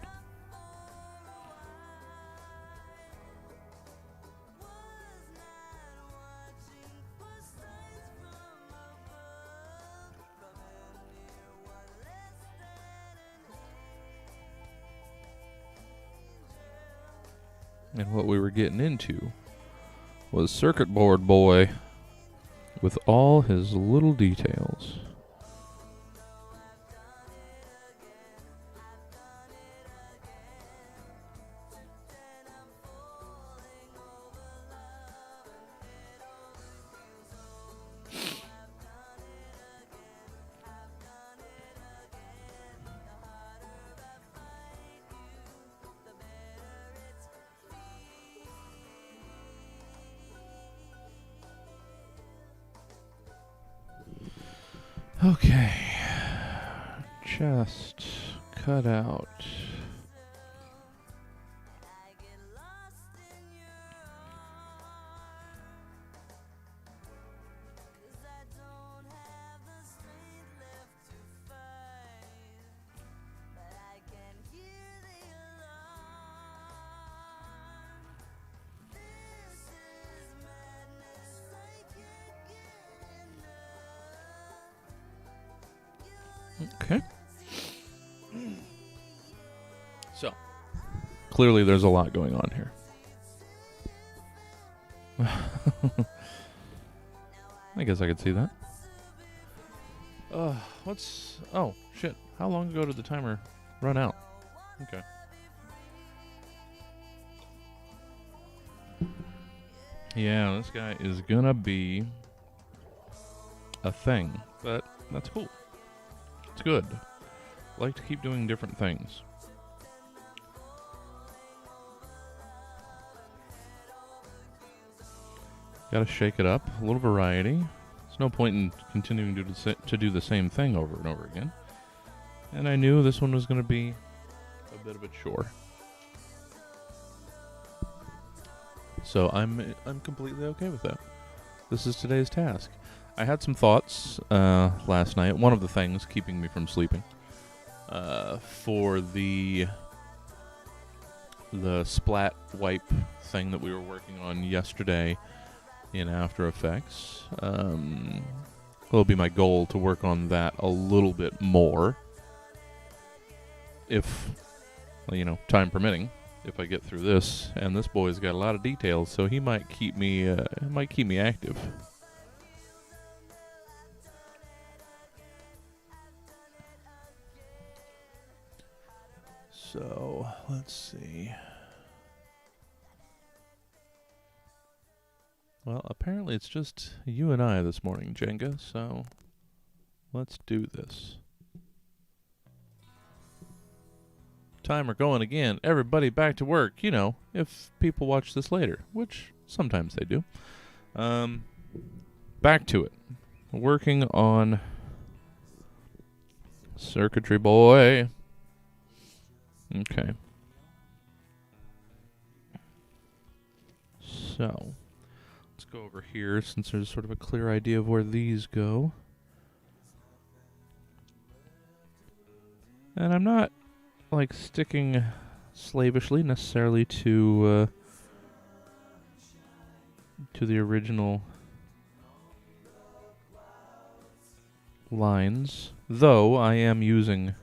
And what we were getting into was Circuit Board Boy with all his little details. Okay, chest cut out. Okay. So, clearly there's a lot going on here. I guess I could see that. What's... Oh, shit. How long ago did the timer run out? Okay. Yeah, this guy is gonna be a thing, but that's cool. It's good. I like to keep doing different things. Gotta shake it up. A little variety. There's no point in continuing to do the same thing over and over again. And I knew this one was going to be a bit of a chore. So I'm completely okay with that. This is today's task. I had some thoughts last night. One of the things keeping me from sleeping for the splat wipe thing that we were working on yesterday in After Effects. It'll be my goal to work on that a little bit more, if, time permitting. If I get through this, and this boy's got a lot of details, so he might keep me active. So let's see. Well, apparently it's just you and I this morning, Jenga, so let's do this. Timer going again. Everybody back to work, if people watch this later, which sometimes they do. Back to it. Working on circuitry, boy. Okay. So let's go over here since there's sort of a clear idea of where these go. And I'm not sticking slavishly necessarily to the original lines, though I am using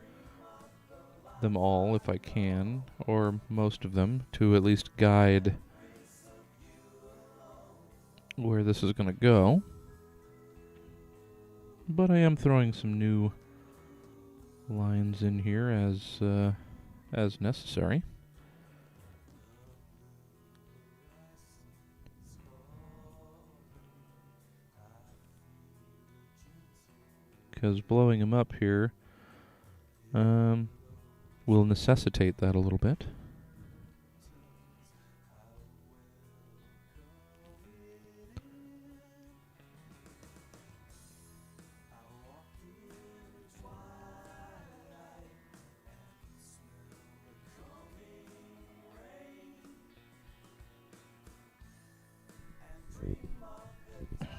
them all if I can, or most of them, to at least guide where this is going to go. But I am throwing some new lines in here as necessary. Because blowing them up here will necessitate that a little bit.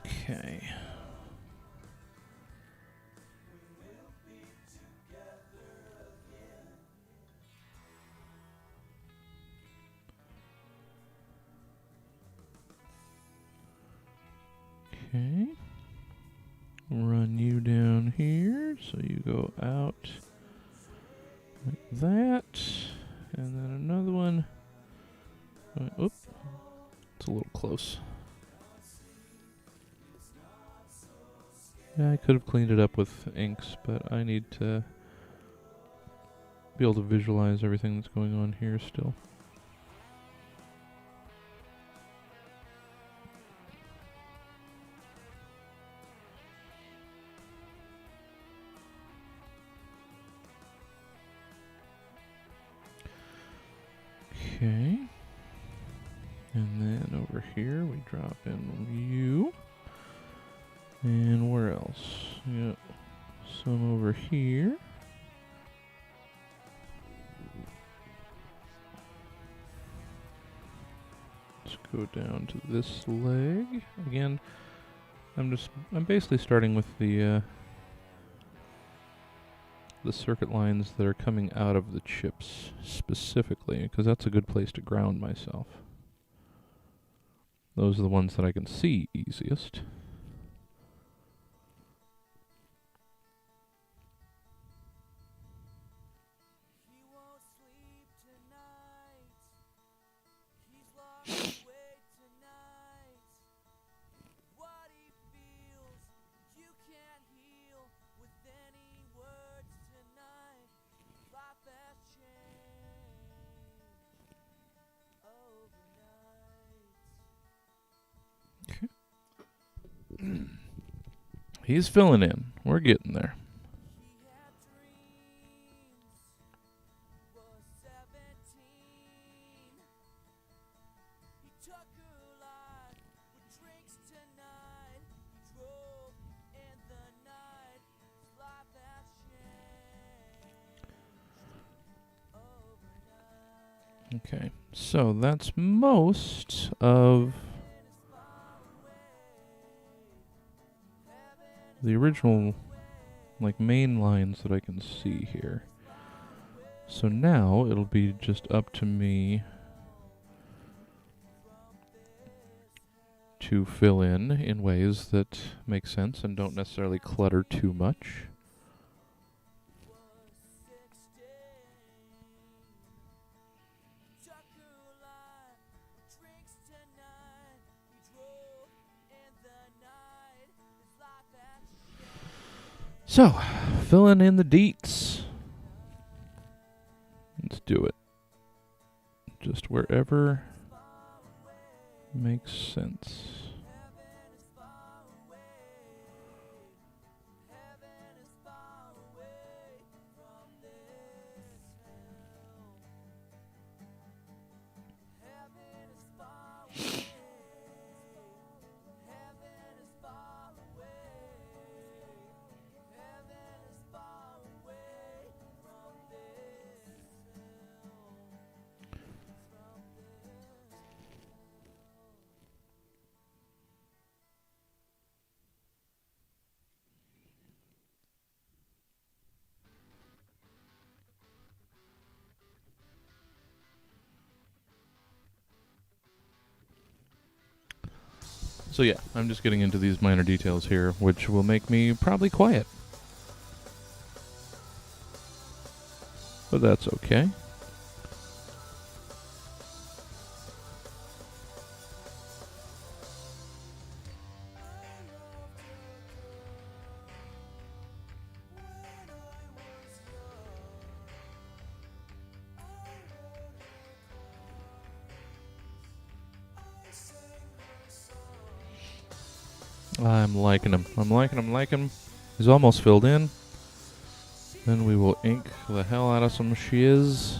Okay. Okay. Run you down here, so you go out like that. And then another one. Oop. It's a little close. Yeah, I could have cleaned it up with inks, but I need to be able to visualize everything that's going on here still. Okay. And then over here we drop in you. And where else? Yep. Some over here. Let's go down to this leg. Again, I'm basically starting with the circuit lines that are coming out of the chips specifically, because that's a good place to ground myself. Those are the ones that I can see easiest. he's filling in. We're getting there. Okay, so that's most of the original, like, main lines that I can see here. So now it'll be just up to me to fill in ways that make sense and don't necessarily clutter too much. So, filling in the deets. Let's do it. Just wherever makes sense. So yeah, I'm just getting into these minor details here, which will make me probably quiet. But that's okay. I'm liking him. I'm liking him. He's almost filled in. Then we will ink the hell out of some shiz.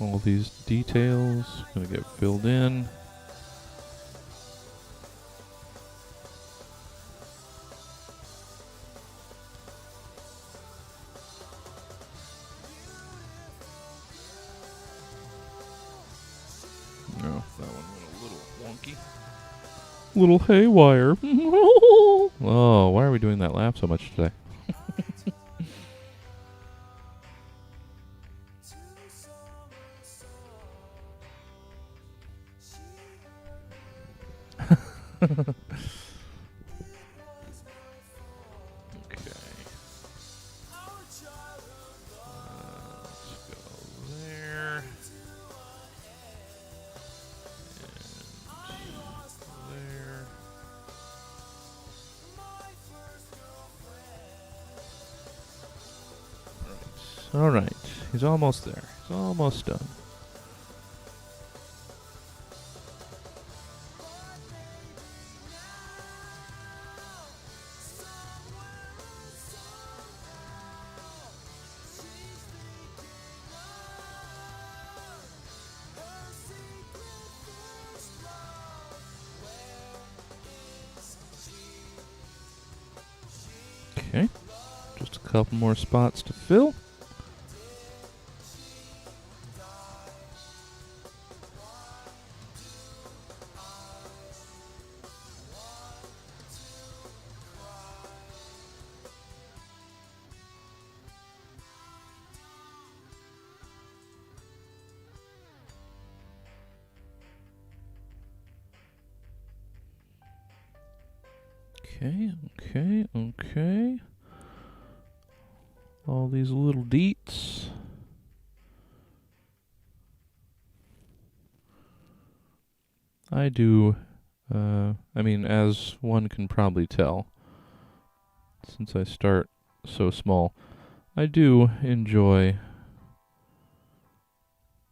All these details gonna get filled in. No, that one went a little wonky. Little haywire. Oh, why are we doing that laugh so much today? Okay. Let's go there. And there. All right. He's almost there. He's almost done. Okay. Just a couple more spots to fill. Okay. All these little deets. I do, I mean, as one can probably tell, since I start so small, I do enjoy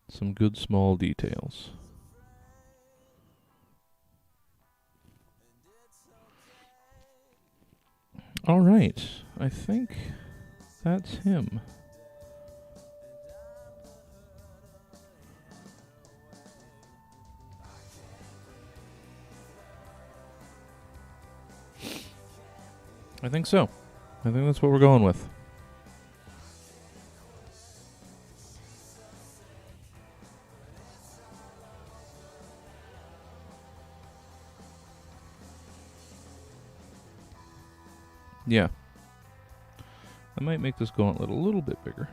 some good small details. All right. I think that's him. I think so. I think that's what we're going with. Yeah. I might make this gauntlet a little bit bigger.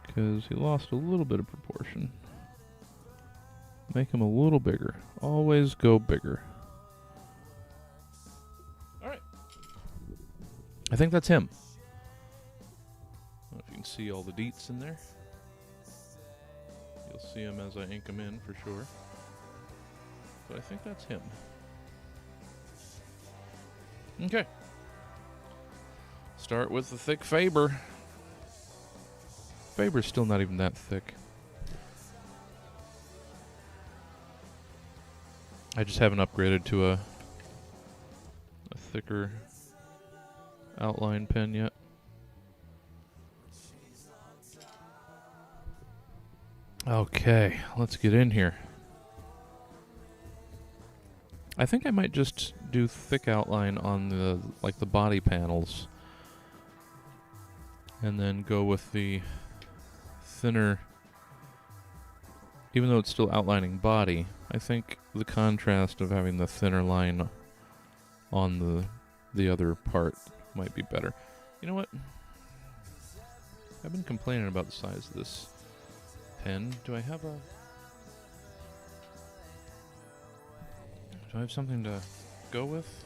Because he lost a little bit of proportion. Make him a little bigger. Always go bigger. Alright. I think that's him. I don't know if you can see all the deets in there. You'll see him as I ink them in for sure. But I think that's him. Okay. Start with the thick Faber. Faber's still not even that thick. I just haven't upgraded to a thicker outline pen yet. Okay, let's get in here. I think I might just do thick outline on the the body panels, and then go with the thinner. Even though it's still outlining body, I think the contrast of having the thinner line on the other part might be better. You know what? I've been complaining about the size of this pen. Do I have something to go with?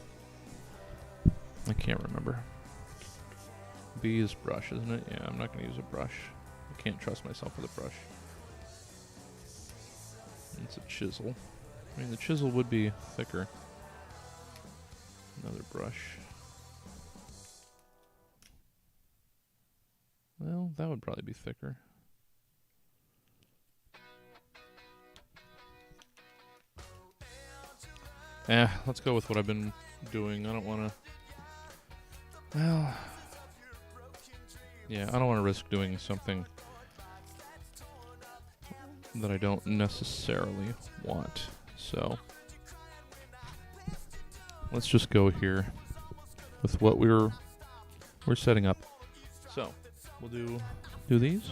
I can't remember. B is brush, isn't it? Yeah, I'm not going to use a brush. I can't trust myself with a brush. It's a chisel. I mean, the chisel would be thicker. Another brush. Well, that would probably be thicker. Let's go with what I've been doing. I don't want to... Well... Yeah, I don't want to risk doing something that I don't necessarily want. So... let's just go here with what we're setting up. So, we'll do these.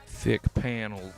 Thick panels.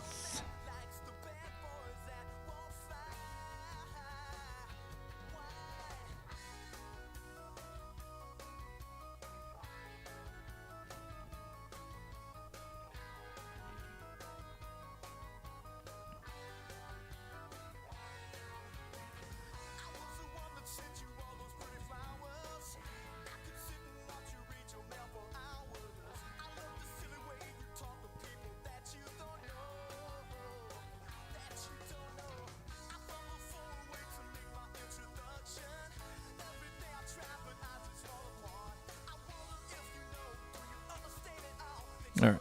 All right.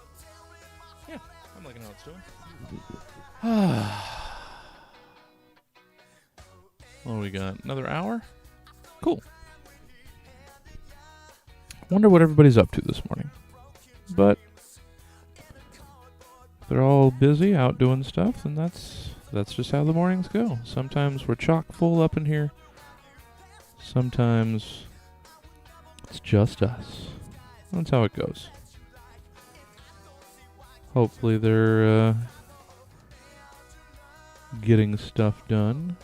Yeah, I'm liking how it's doing. What do we got? Another hour? Cool. Wonder what everybody's up to this morning. But they're all busy out doing stuff, and that's just how the mornings go. Sometimes we're chock full up in here. Sometimes it's just us. That's how it goes. Hopefully they're getting stuff done.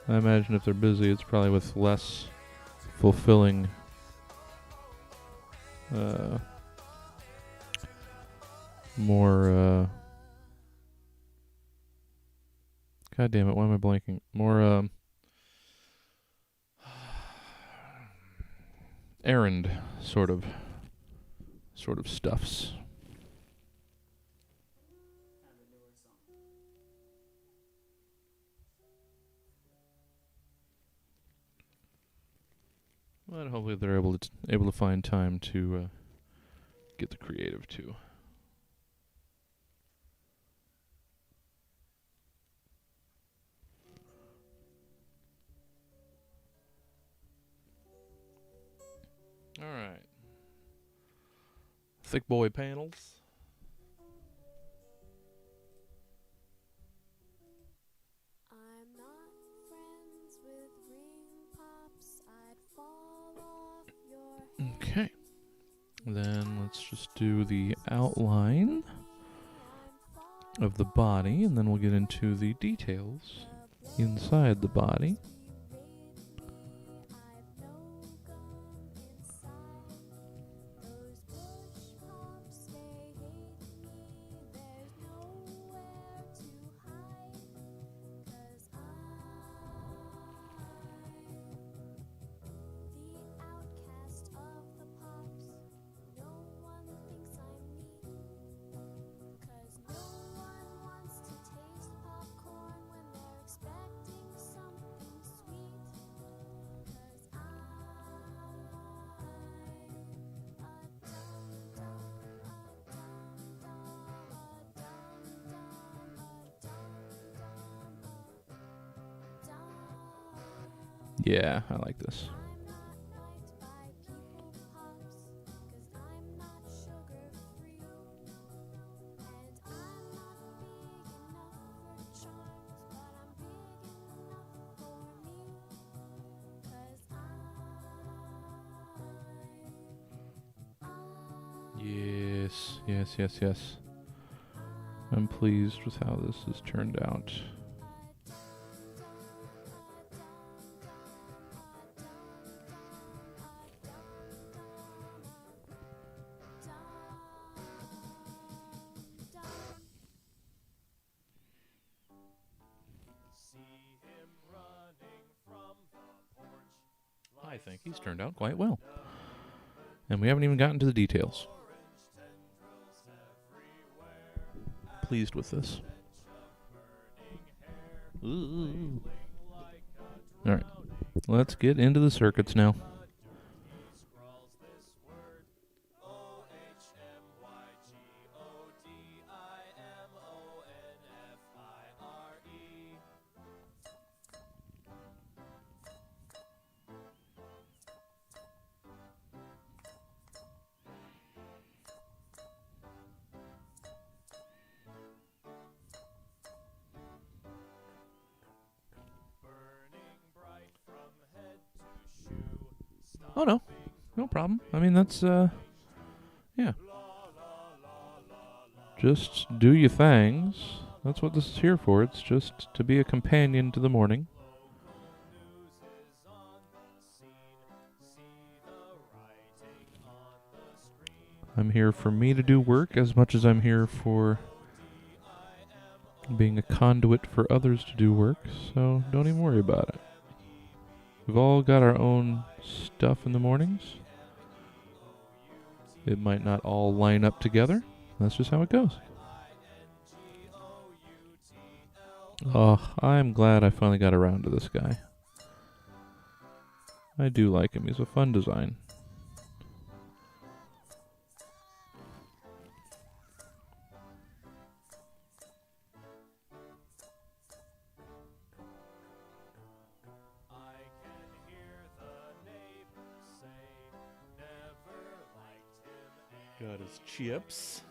I imagine if they're busy, it's probably with less fulfilling more God damn it, why am I blanking? More errand sort of stuffs. But hopefully they're able to find time to get the creative too. All right. Thick boy panels. I'm not friends with ring pops. I'd fall off your head. Okay. Then let's just do the outline of the body, and then we'll get into the details inside the body. Yeah, I like this. Yes. I'm pleased with how this has turned out. I think he's turned out quite well. And we haven't even gotten to the details. Pleased with this. Ooh. Alright, let's get into the circuits now. Oh, no. No problem. I mean, that's, yeah. Just do your things. That's what this is here for. It's just to be a companion to the morning. I'm here for me to do work as much as I'm here for being a conduit for others to do work, so don't even worry about it. We've all got our own stuff in the mornings. It might not all line up together. That's just how it goes. Oh, I'm glad I finally got around to this guy. I do like him. He's a fun design. Got his chips.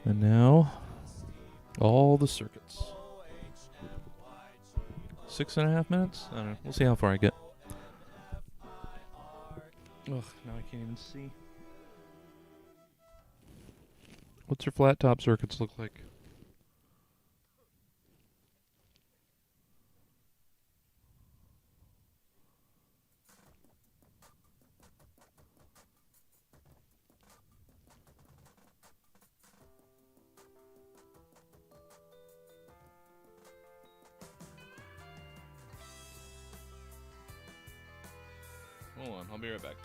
And now, all the circuits. 6.5 minutes? I don't know. We'll see how far I get. Ugh, now I can't even see. What's your flat top circuits look like? Hold on, I'll be right back.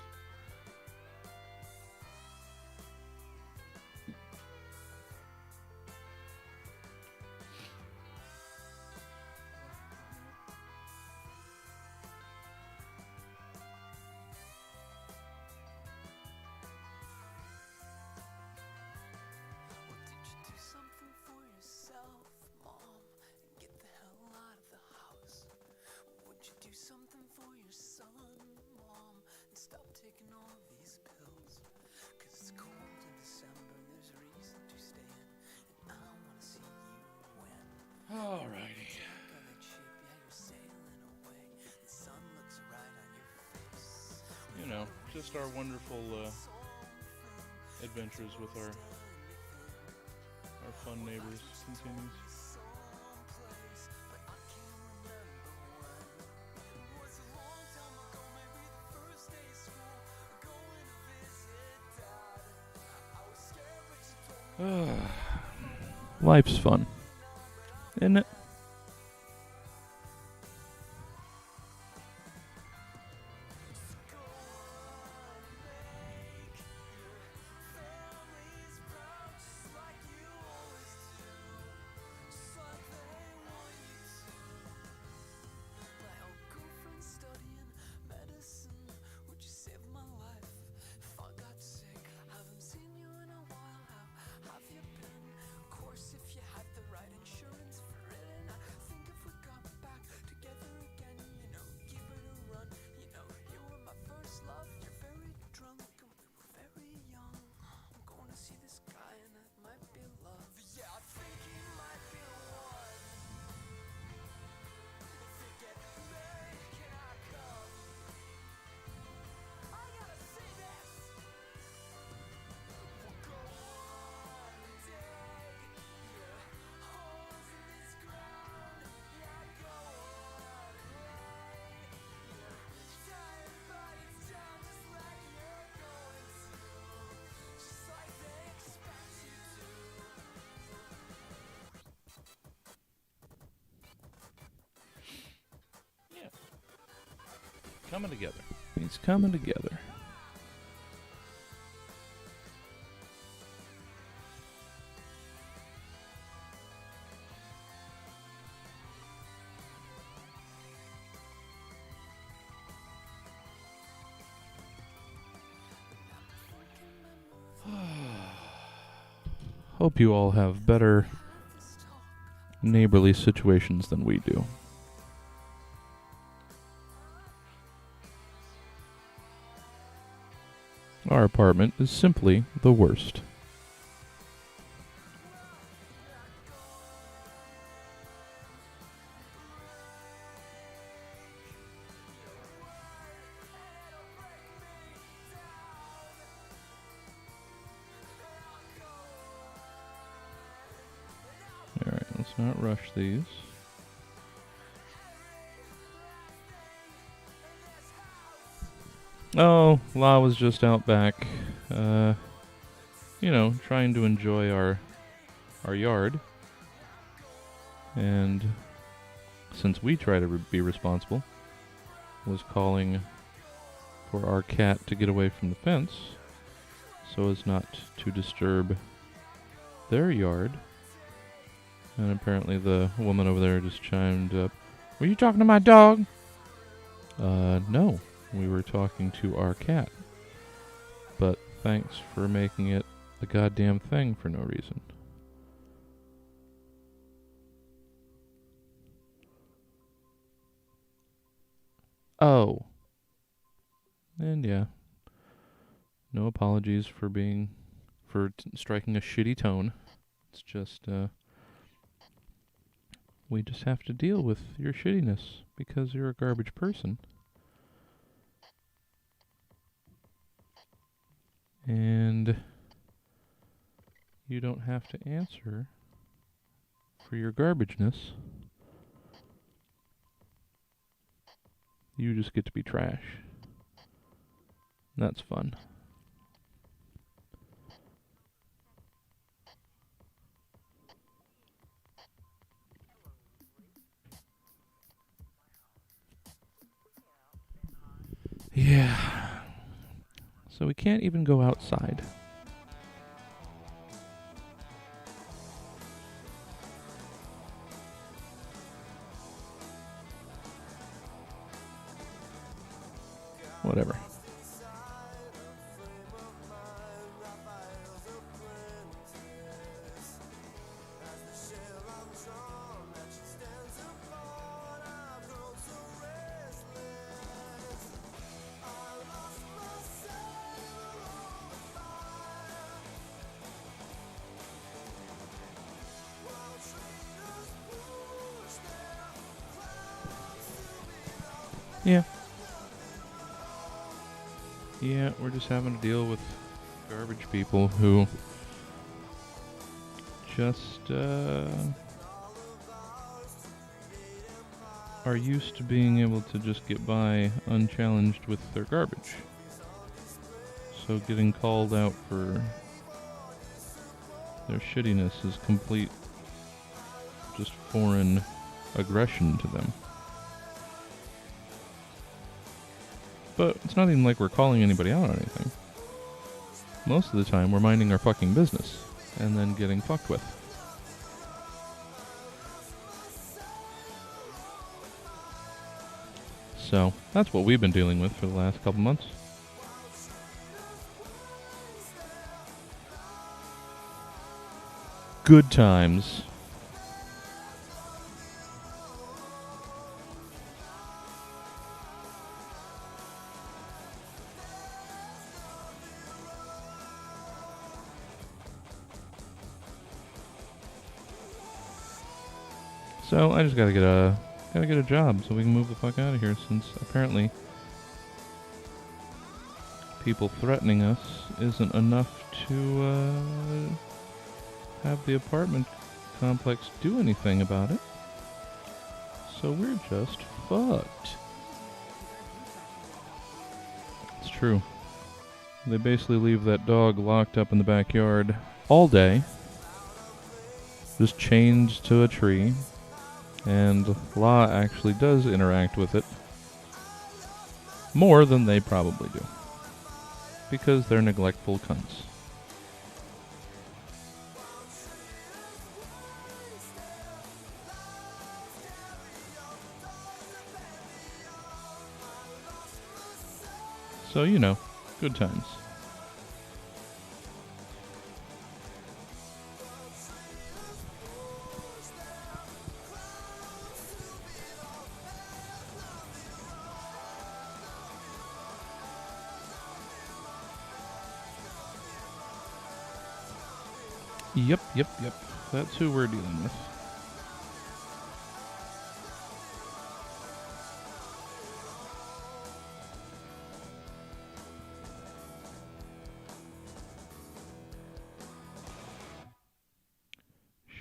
Well, did you do something for yourself, Mom, and get the hell out of the house? Would you do something for your son, Mom, and stop taking all these pills? 'Cause it's cold in December and there's a reason to stay in, and I wanna see you win. Alrighty. Got that ship, yeah, you're sailing away. The sun looks right on your face. You know, just our wonderful adventures with our fun neighbors continues. Someplace, but I can't remember when. It was a long time ago, maybe the first day of school, going to visit Dad. I was scared, but you told me Life's fun, isn't it? family's proud, just like you always do, just like they want you to. My old girlfriend's studying medicine. Would you save my life if I got sick? Haven't seen you in a while. How have you been? Of course, if you had the right insurance for it, and I think if we got back together again, you know, give it a run. You know, you were my first love. You're very drunk, and we were very young. I'm going to see this guy, and it might be love. Yeah, I think he might be the one. If we get married, can I come? I gotta say this. We'll go one day, yeah. Holes in this ground, yeah. Go one way, yeah. Tie everybody's down just like you're going to, just like they expect you to. Yeah. Coming together. It's coming together. Hope you all have better neighborly situations than we do. Our apartment is simply the worst. Alright, let's not rush these. Oh, La was just out back, you know, trying to enjoy our yard. And since we try to be responsible, was calling for our cat to get away from the fence so as not to disturb their yard. And apparently the woman over there just chimed up, "Were you talking to my dog?" No. We were talking to our cat. But thanks for making it a goddamn thing for no reason. Oh. And yeah. No apologies for striking a shitty tone. It's just, we just have to deal with your shittiness because you're a garbage person. And you don't have to answer for your garbageness. You just get to be trash. That's fun. Yeah. So we can't even go outside. Whatever. Yeah. Yeah, we're just having to deal with garbage people who just are used to being able to just get by unchallenged with their garbage. So getting called out for their shittiness is complete, just foreign aggression to them. But it's not even like we're calling anybody out on anything. Most of the time, we're minding our fucking business and then getting fucked with. So, that's what we've been dealing with for the last couple months. Good times. So I just gotta get a job so we can move the fuck out of here, since apparently people threatening us isn't enough to have the apartment complex do anything about it. So we're just fucked. It's true. They basically leave that dog locked up in the backyard all day, just chained to a tree. And Law actually does interact with it more than they probably do, because they're neglectful cunts. So, you know, good times. Yep. That's who we're dealing with.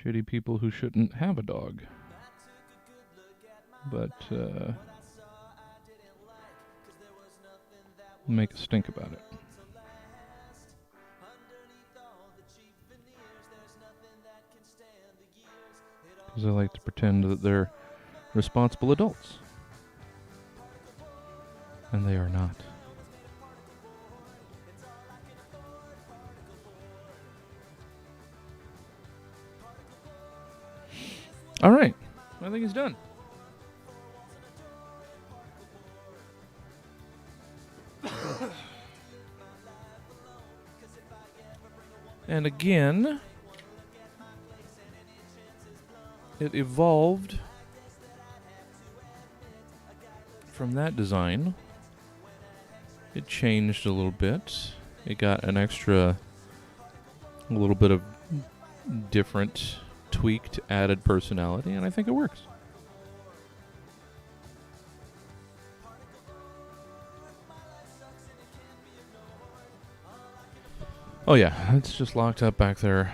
Shitty people who shouldn't have a dog. But, make a stink about it. Because I like to pretend that they're responsible adults. And they are not. Alright. I think he's done. And again, it evolved from that design. It changed a little bit. It got an extra, a little bit of different, tweaked, added personality, and I think it works. Oh yeah, it's just locked up back there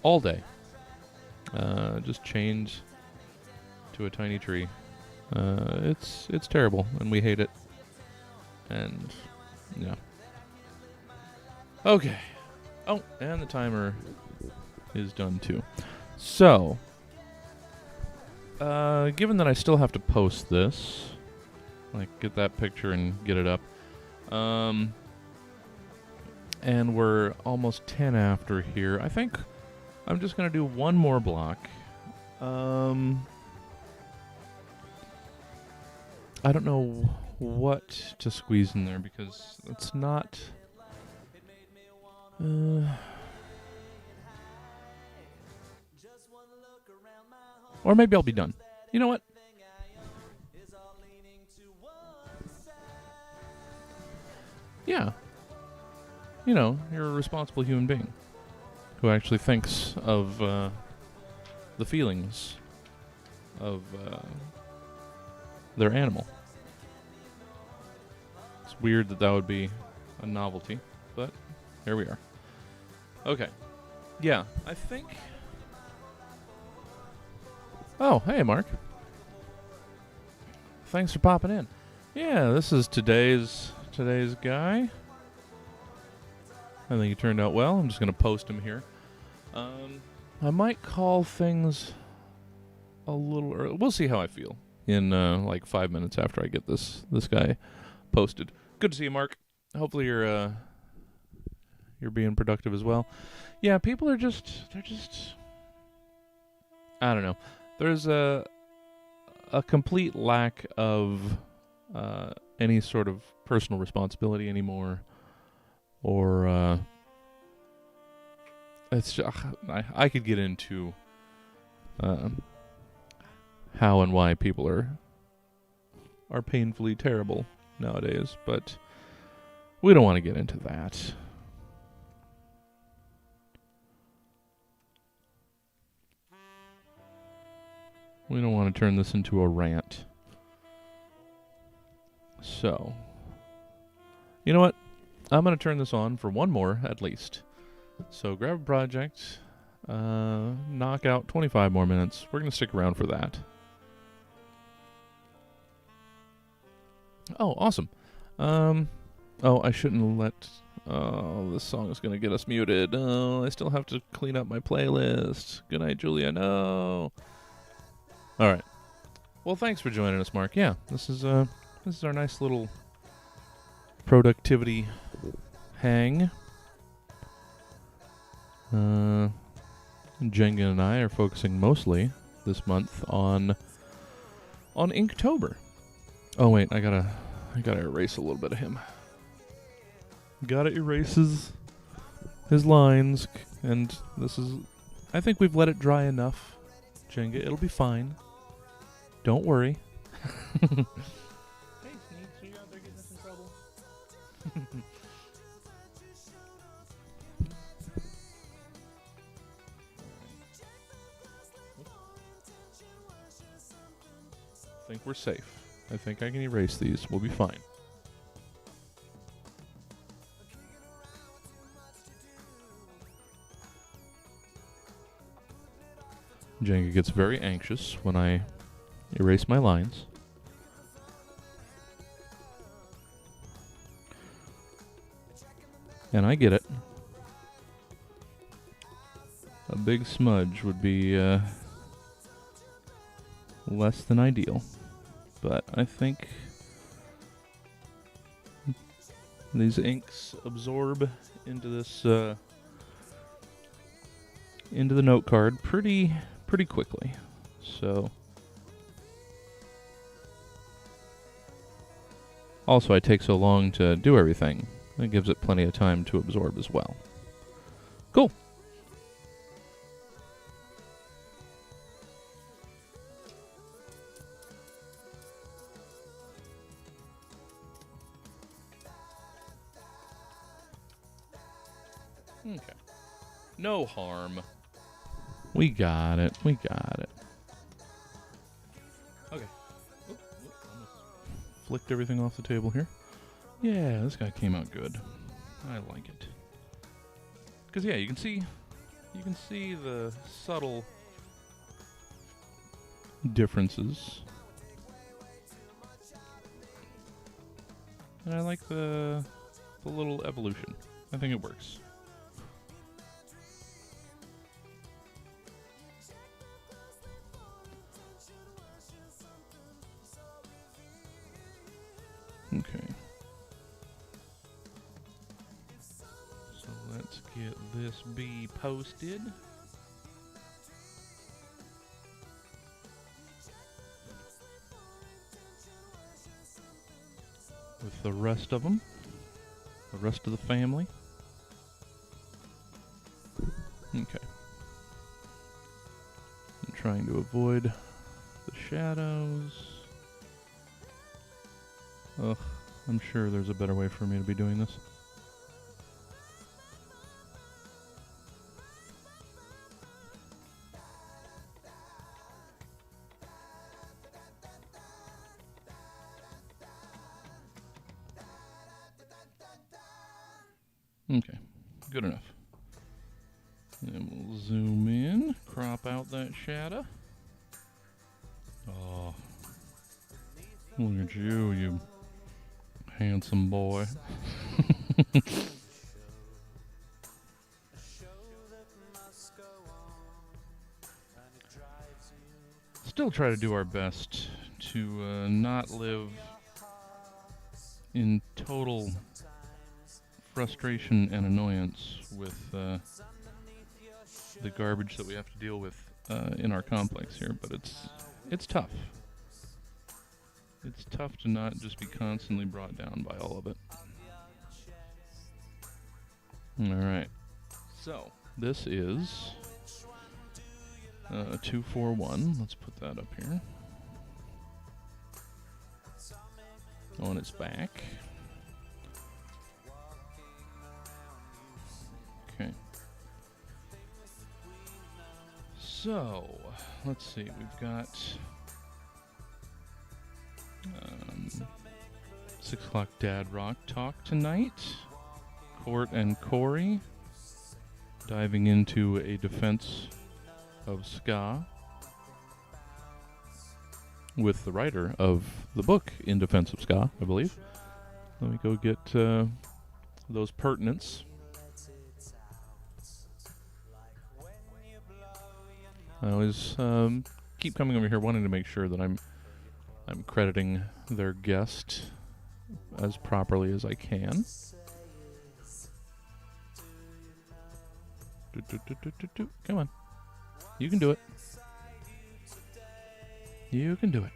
all day. Just chained to a tiny tree. It's terrible, and we hate it. And yeah. Okay. Oh, and the timer is done too. So, given that I still have to post this, like get that picture and get it up, and we're almost 10 after here, I think I'm just going to do one more block. I don't know what to squeeze in there because it's not... or maybe I'll be done. You know what? Yeah. You know, you're a responsible human being who actually thinks of the feelings of their animal. It's weird that would be a novelty, but here we are. Okay. Yeah, I think... Oh, hey, Mark. Thanks for popping in. Yeah, this is today's guy. I think he turned out well. I'm just going to post him here. I might call things a little early. We'll see how I feel in like 5 minutes after I get this guy posted. Good to see you, Mark. Hopefully you're being productive as well. Yeah, people are just I don't know. There's a complete lack of any sort of personal responsibility anymore, or it's just, I could get into how and why people are painfully terrible nowadays, but we don't want to get into that. We don't want to turn this into a rant. So, you know what? I'm going to turn this on for one more at least. So grab a project, knock out 25 more minutes. We're going to stick around for that. Oh, awesome. Oh, I shouldn't let... Oh, this song is going to get us muted. Oh, I still have to clean up my playlist. Good night, Julia. No. All right. Well, thanks for joining us, Mark. Yeah, this is our nice little productivity hang. Jenga and I are focusing mostly this month on Inktober. Oh wait, I gotta erase a little bit of him. Gotta erase his lines, and this is... I think we've let it dry enough, Jenga. It'll be fine. Don't worry. Hey, Sneaks, are you out there getting us in trouble? I think we're safe. I think I can erase these. We'll be fine. Jenga gets very anxious when I erase my lines. And I get it. A big smudge would be less than ideal. But I think these inks absorb into this into the note card pretty quickly. So also I take so long to do everything. It gives it plenty of time to absorb as well. Cool. Okay. No harm. We got it. We got it. Okay. Almost flicked everything off the table here. Yeah, this guy came out good. I like it. Because yeah, you can see the subtle differences. And I like the little evolution. I think it works. Okay. So let's get this bee posted. With the rest of them, the rest of the family. Okay. I'm trying to avoid the shadows. Ugh, I'm sure there's a better way for me to be doing this. Okay, good enough. Then we'll zoom in, crop out that shadow. Oh, look at you, you handsome boy. Still try to do our best to not live in total frustration and annoyance with the garbage that we have to deal with in our complex here, but it's tough. It's tough to not just be constantly brought down by all of it. Alright, so this is 241. Let's put that up here. On its back. Okay. So, let's see. We've got 6 o'clock Dad Rock Talk tonight. Court and Corey diving into a defense of ska with the writer of the book In Defense of Ska, I believe. Let me go get those pertinents. I always keep coming over here wanting to make sure that I'm crediting their guest as properly as I can. Come on. You can do it. You can do it.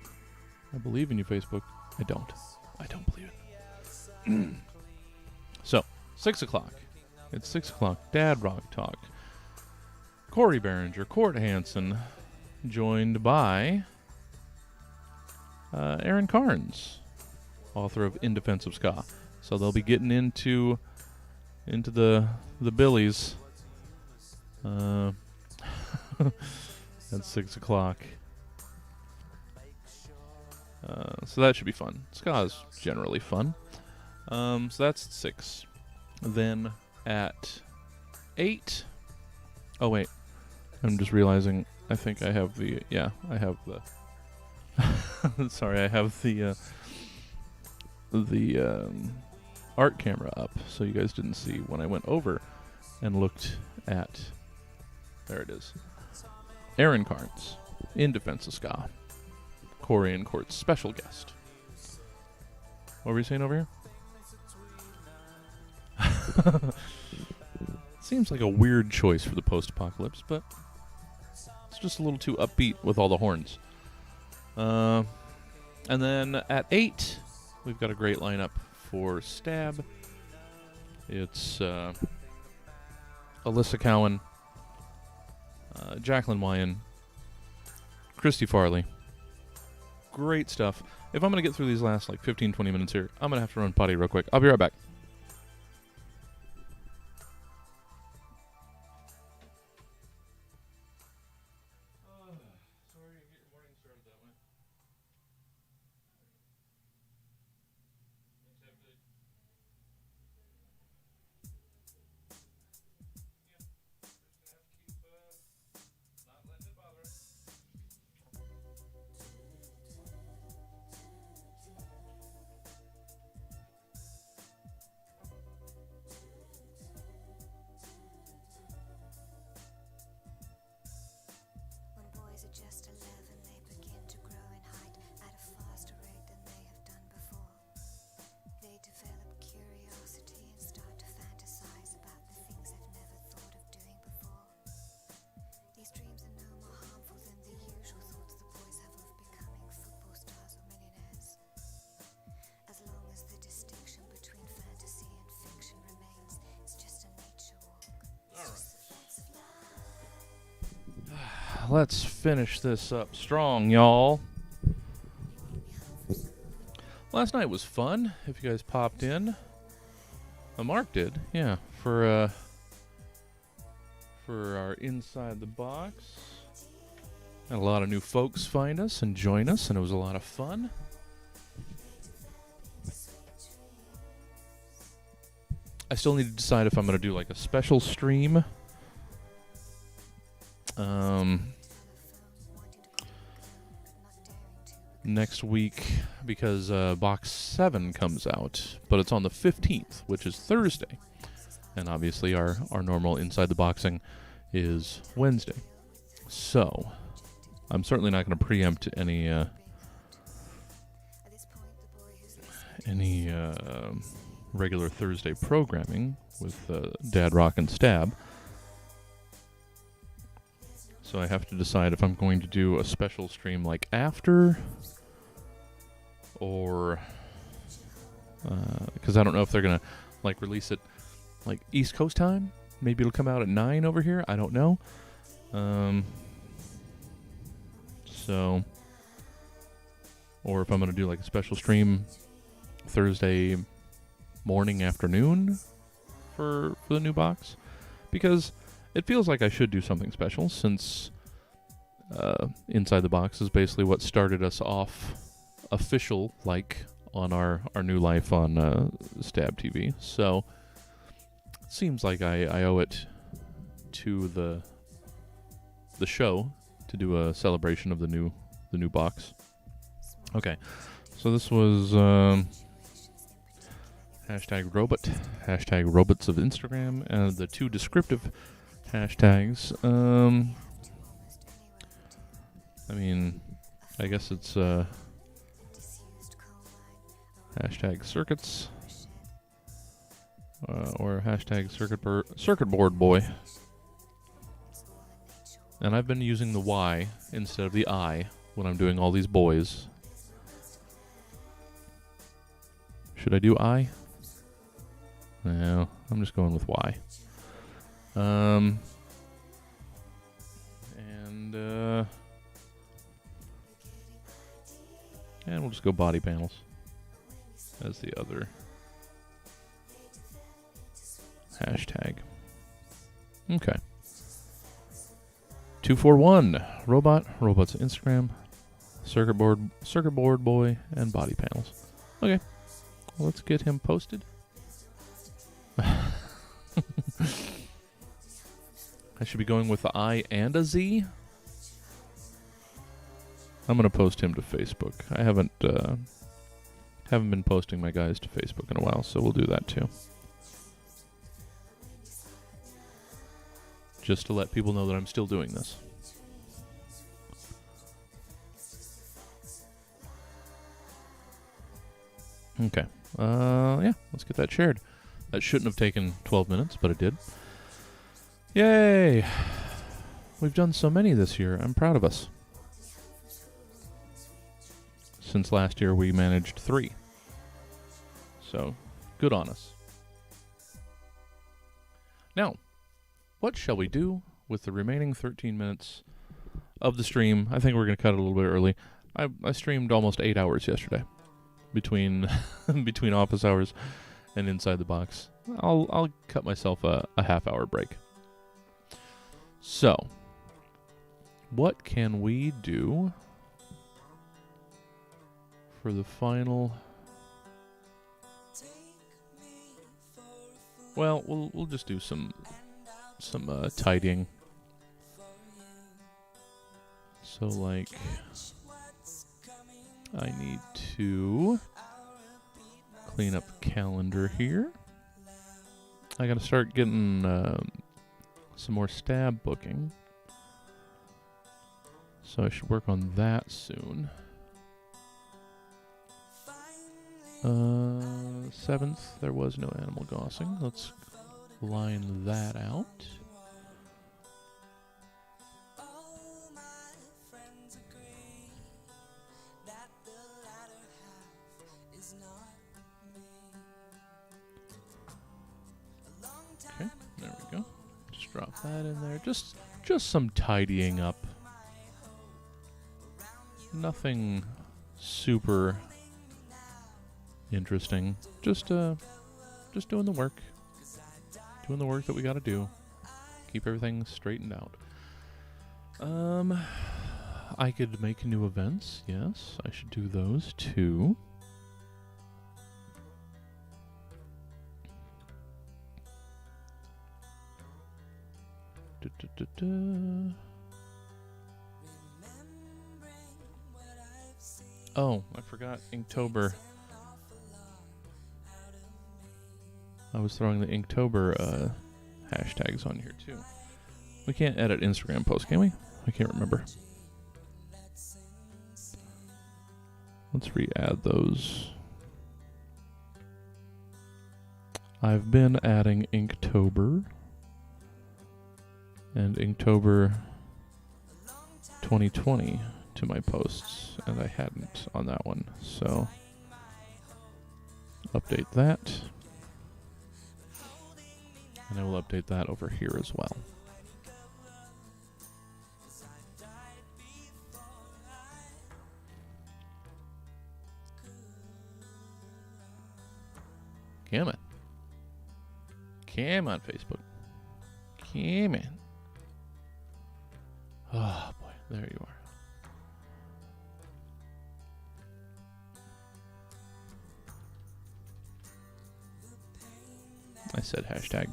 I believe in you, Facebook. I don't. I don't believe it. So, 6 o'clock. It's 6 o'clock. Dad Rock Talk. Corey Behringer, Court Hansen, joined by Aaron Carnes, author of In Defense of Ska. So they'll be getting into the billies at 6 o'clock. So that should be fun. Ska is generally fun. So that's at 6. Then at 8. Oh wait, I'm just realizing. I think I have the. Yeah, I have the. Sorry, I have the art camera up, so you guys didn't see when I went over and looked at. There it is. Aaron Carnes, In Defense of Ska. Corey and Court's special guest. What were you saying over here? Seems like a weird choice for the post-apocalypse, but it's just a little too upbeat with all the horns. And then at 8, we've got a great lineup for Stab. It's Alyssa Cowan, Jacqueline Wyan, Christy Farley. Great stuff. If I'm going to get through these last like 15-20 minutes here, I'm going to have to run potty real quick. I'll be right back. let's finish this up strong, y'all. Last night was fun, if you guys popped in. Mark did, yeah, for our Inside the Box. Had a lot of new folks find us and join us, and it was a lot of fun. I still need to decide if I'm going to do like a special stream. Next week, because Box 7 comes out, but it's on the 15th, which is Thursday. And obviously our normal Inside the Boxing is Wednesday. So, I'm certainly not going to preempt any regular Thursday programming with Dad Rock and Stab. So I have to decide if I'm going to do a special stream like after, or because I don't know if they're gonna like release it like East Coast time. Maybe it'll come out at 9 over here. I don't know. So, or if I'm gonna do like a special stream Thursday morning, afternoon for the new box, because it feels like I should do something special, since Inside the Box is basically what started us off official, like, on our new life on Stab TV. So, it seems like I owe it to the show to do a celebration of the new box. Okay, so this was hashtag robot, hashtag robots of Instagram, and the two descriptive hashtags. I mean, I guess it's hashtag circuits or hashtag circuit board boy. And I've been using the Y instead of the I when I'm doing all these boys. Should I do I? No, I'm just going with Y. And we'll just go body panels as the other hashtag. Okay. 241 robots Instagram, circuit board boy, and body panels. Okay, let's get him posted. I should be going with the I and a Z. I'm gonna post him to Facebook. I haven't been posting my guys to Facebook in a while, so we'll do that too. Just to let people know that I'm still doing this. Okay. Yeah, let's get that shared. That shouldn't have taken 12 minutes, but it did. Yay! We've done so many this year. I'm proud of us. Since last year, we managed 3. So, good on us. Now, what shall we do with the remaining 13 minutes of the stream? I think we're going to cut it a little bit early. I streamed almost 8 hours yesterday between between office hours and Inside the Box. I'll cut myself a half-hour break. So, what can we do for the final? Well, we'll just do some tidying. So, like, I need to clean up the calendar here. I gotta start getting some more stab booking. So I should work on that soon. 7th, there was no animal gossing. Let's line that out. Okay, there we go. Just drop that in there. Just some tidying up Nothing super interesting. Just doing the work. Doing the work that we got to do. Keep everything straightened out. I could make new events. Yes, I should do those too. Oh, I forgot Inktober. I was throwing the Inktober hashtags on here too. We can't edit Instagram posts, can we? I can't remember. Let's re-add those. I've been adding Inktober and Inktober 2020 to my posts, and I hadn't on that one, so update that. And I will update that over here as well. Come on. Come on, Facebook. Come on. Oh, boy. There you are. I said hashtag.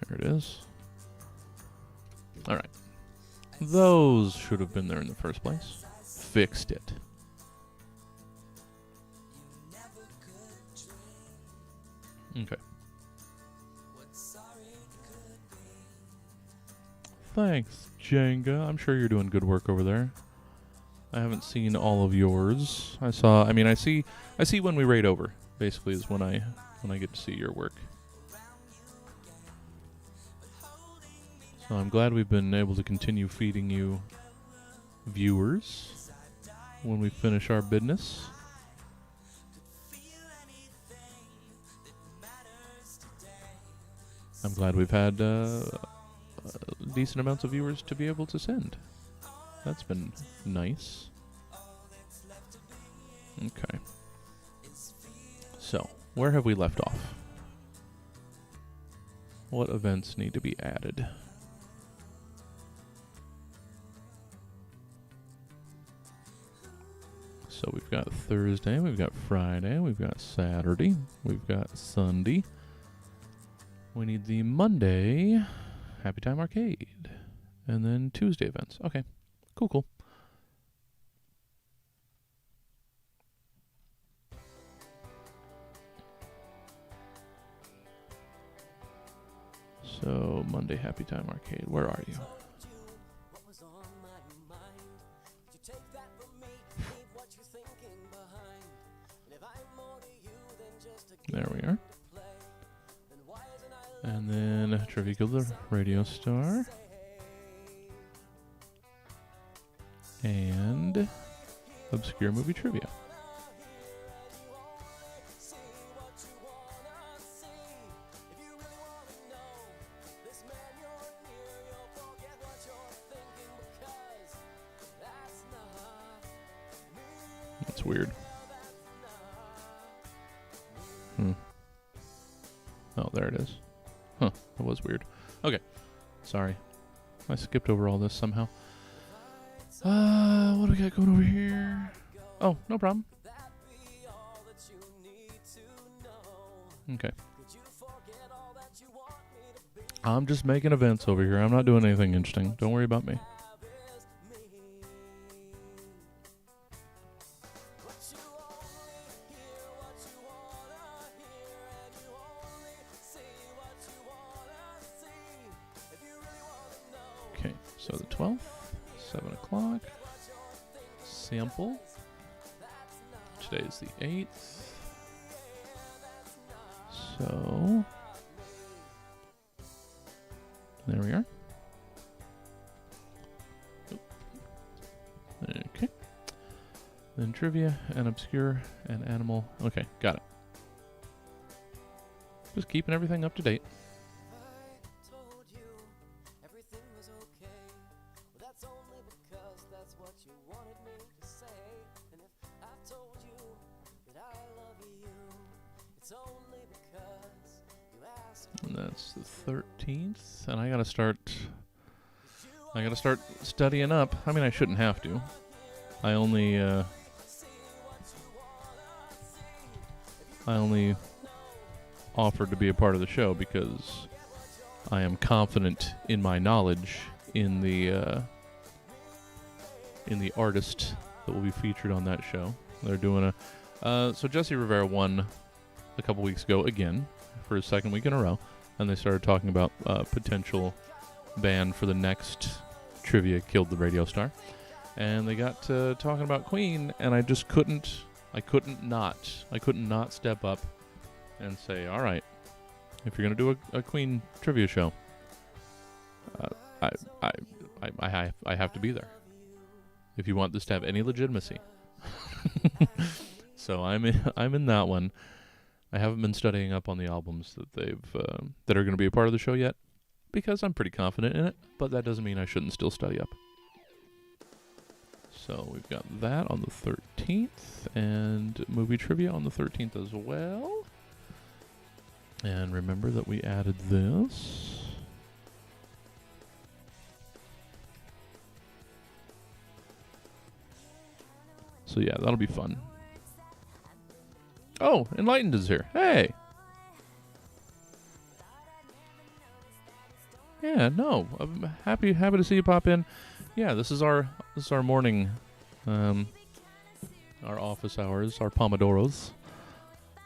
There it is. All right. Those should have been there in the first place. Fixed it. Okay. Thanks, Jenga. I'm sure you're doing good work over there. I haven't seen all of yours. I see when we raid over. Basically is when I get to see your work. So I'm glad we've been able to continue feeding you viewers when we finish our business. I'm glad we've had decent amounts of viewers to be able to send. That's been nice. Okay. So, where have we left off? What events need to be added? So we've got Thursday, we've got Friday, we've got Saturday, we've got Sunday. We need the Monday Happy Time Arcade. And then Tuesday events. Okay. Cool. So, Monday Happy Time Arcade. Where are you? There we are. And then Trivia Guild Radio Star. And Obscure Movie Trivia. That's weird. Oh, there it is. Huh, that was weird. Okay, sorry. I skipped over all this somehow. What do we got going over here? Oh, no problem. Okay. I'm just making events over here. I'm not doing anything interesting. Don't worry about me. Okay, so the 12th, 7 o'clock. Sample. Today is the 8th. So, there we are. Okay. Then trivia and obscure and animal. Okay, got it. Just keeping everything up to date. I told you everything was okay. Well, that's only because that's what you wanted me to say. And if I told you that I love you, it's only because you asked And that's the 13th, and I gotta start studying up. I mean, I shouldn't have to. I only offered to be a part of the show because I am confident in my knowledge in the artist that will be featured on that show. They're doing so Jesse Rivera won a couple weeks ago again for his second week in a row, and they started talking about potential band for the next Trivia Killed the Radio Star, and they got talking about Queen, and I just couldn't not step up and say, all right, if you're gonna do a Queen trivia show, I have to be there if you want this to have any legitimacy. So I'm in that one. I haven't been studying up on the albums that that are going to be a part of the show yet, because I'm pretty confident in it, but that doesn't mean I shouldn't still study up. So we've got that on the 13th, and movie trivia on the 13th as well. And remember that we added this. So yeah, that'll be fun. Oh, Enlightened is here. Hey! Yeah, no, I'm happy to see you pop in. Yeah, this is our morning, our office hours, our pomodoros.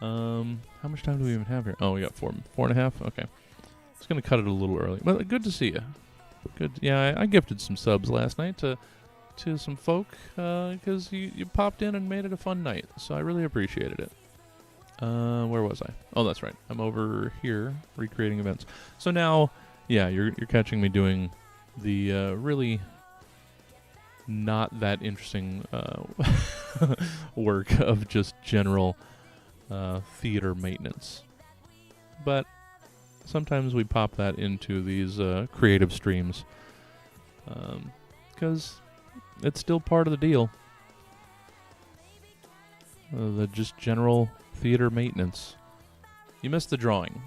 How much time do we even have here? Oh, we got 4.5. Okay, it's gonna cut it a little early, but good to see you. Good. Yeah, I gifted some subs last night to some folk because you popped in and made it a fun night. So I really appreciated it. Where was I? Oh, that's right. I'm over here recreating events. So now, yeah, you're catching me doing the really not that interesting work of just general theater maintenance. But sometimes we pop that into these creative streams because it's still part of the deal. The just general theater maintenance. You missed the drawing.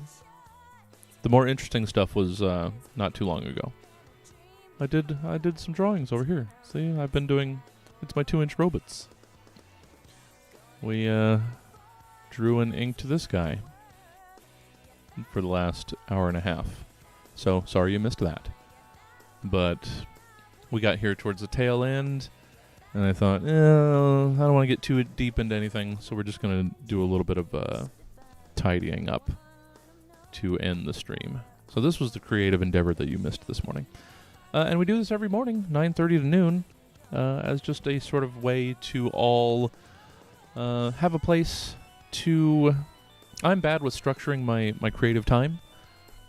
The more interesting stuff was not too long ago. I did some drawings over here. See, I've been doing. It's my 2-inch robots. We drew and inked this guy for the last hour and a half. So sorry you missed that. But we got here towards the tail end, and I thought, I don't want to get too deep into anything, so we're just going to do a little bit of tidying up to end the stream. So this was the creative endeavor that you missed this morning. And we do this every morning, 9:30 to noon, as just a sort of way to all have a place to... I'm bad with structuring my creative time,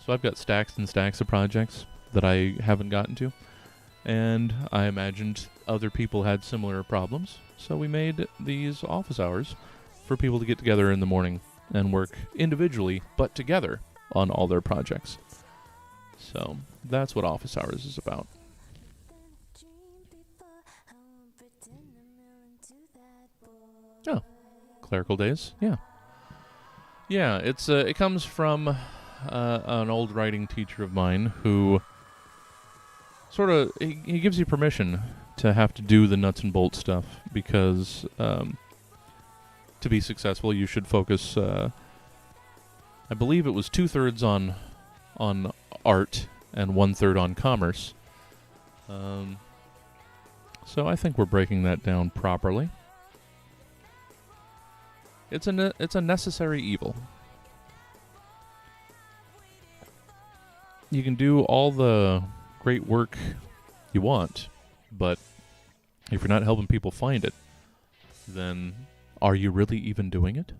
so I've got stacks and stacks of projects that I haven't gotten to. And I imagined other people had similar problems, so we made these office hours for people to get together in the morning and work individually, but together on all their projects. So that's what office hours is about. Oh, clerical days, yeah. Yeah, it comes from an old writing teacher of mine who sort of, he gives you permission to have to do the nuts and bolts stuff because to be successful you should focus, I believe it was 2/3 on art and 1/3 on commerce. So I think we're breaking that down properly. It's a necessary evil. You can do all the great work you want, but if you're not helping people find it, then are you really even doing it?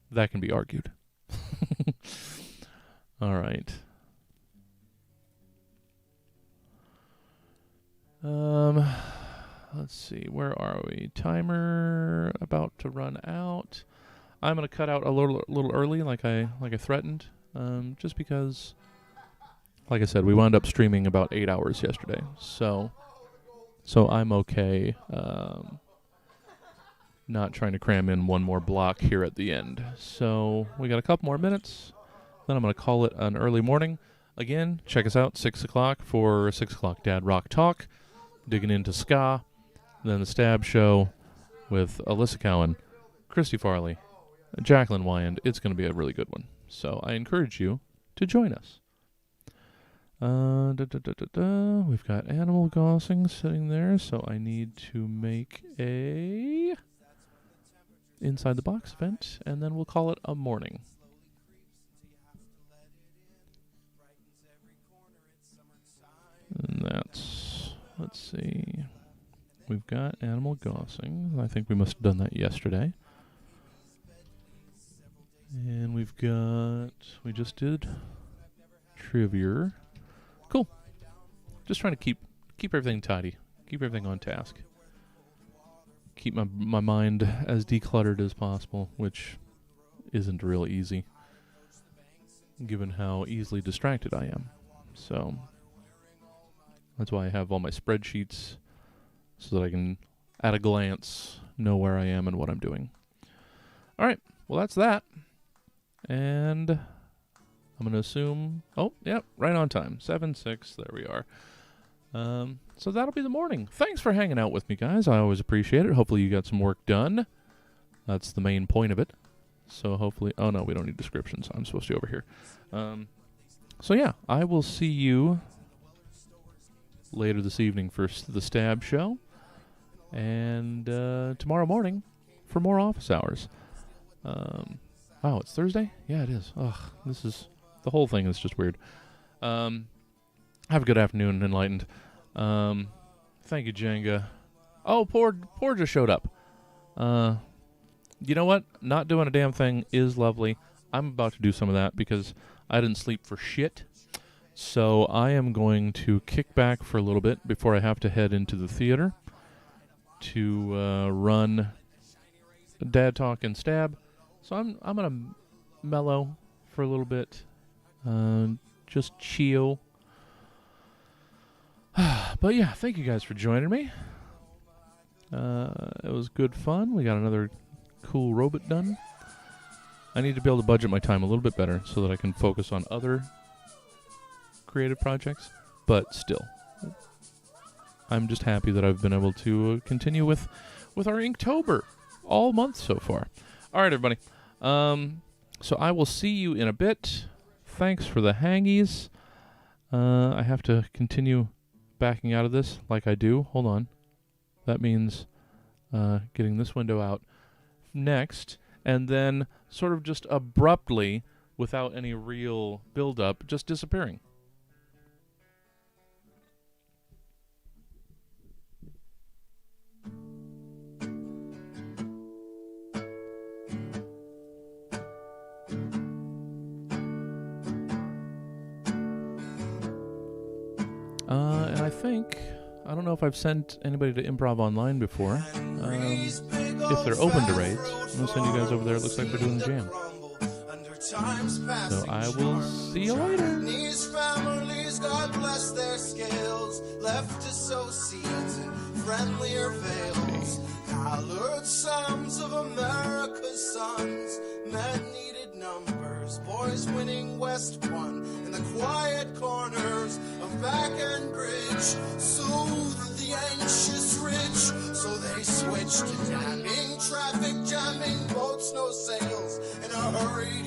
That can be argued. All right. let's see, where are we? Timer about to run out. I'm gonna cut out a little early, like I threatened, just because, like I said, we wound up streaming about 8 hours yesterday, so I'm okay. Not trying to cram in one more block here at the end. So we got a couple more minutes. Then I'm going to call it an early morning. Again, check us out, 6 o'clock for 6 o'clock Dad Rock Talk. Digging into ska. Then the Stab Show with Alyssa Cowan, Christy Farley, Jacqueline Wyand. It's going to be a really good one. So I encourage you to join us. We've got Animal Gossing sitting there, so I need to make a Inside the Box event, and then we'll call it a morning. And that's, let's see, we've got Animal Gossing. I think we must have done that yesterday. And we just did Trivia. Cool. Just trying to keep everything tidy. Keep everything on task. Keep my mind as decluttered as possible, which isn't real easy, given how easily distracted I am. So that's why I have all my spreadsheets, so that I can, at a glance, know where I am and what I'm doing. All right. Well, that's that. And I'm going to assume, oh, yep, right on time. 7:06, there we are. So that'll be the morning. Thanks for hanging out with me, guys. I always appreciate it. Hopefully you got some work done. That's the main point of it. So hopefully, oh no, we don't need descriptions. I'm supposed to be over here. So yeah, I will see you later this evening for the Stab Show. And tomorrow morning for more office hours. Wow, it's Thursday? Yeah, it is. Ugh, the whole thing is just weird. Have a good afternoon, Enlightened. Thank you, Jenga. Oh, Poor just showed up. You know what? Not doing a damn thing is lovely. I'm about to do some of that because I didn't sleep for shit. So I am going to kick back for a little bit before I have to head into the theater to run Dad Talk and Stab. So I'm gonna mellow for a little bit, just chill. But yeah, thank you guys for joining me. It was good fun. We got another cool robot done. I need to be able to budget my time a little bit better so that I can focus on other creative projects. But still, I'm just happy that I've been able to continue with our Inktober all month so far. All right, everybody. So I will see you in a bit. Thanks for the hangies. I have to continue backing out of this like I do. Hold on. That means getting this window out next, and then sort of just abruptly, without any real build-up, just disappearing. And I think, I don't know if I've sent anybody to Improv Online before. If they're open to raids, I'm going to send you guys over there. It looks like they're doing the jam. So I will see you later. These families, God bless their scales, left to sow seeds in friendlier vales. Colored sons of America's sons, men needed numbers, boys winning West 1 in the quiet corners of Back End Bridge. Soothe the anxious rich, so they switched to damming, traffic jamming, boats no sails, in a hurried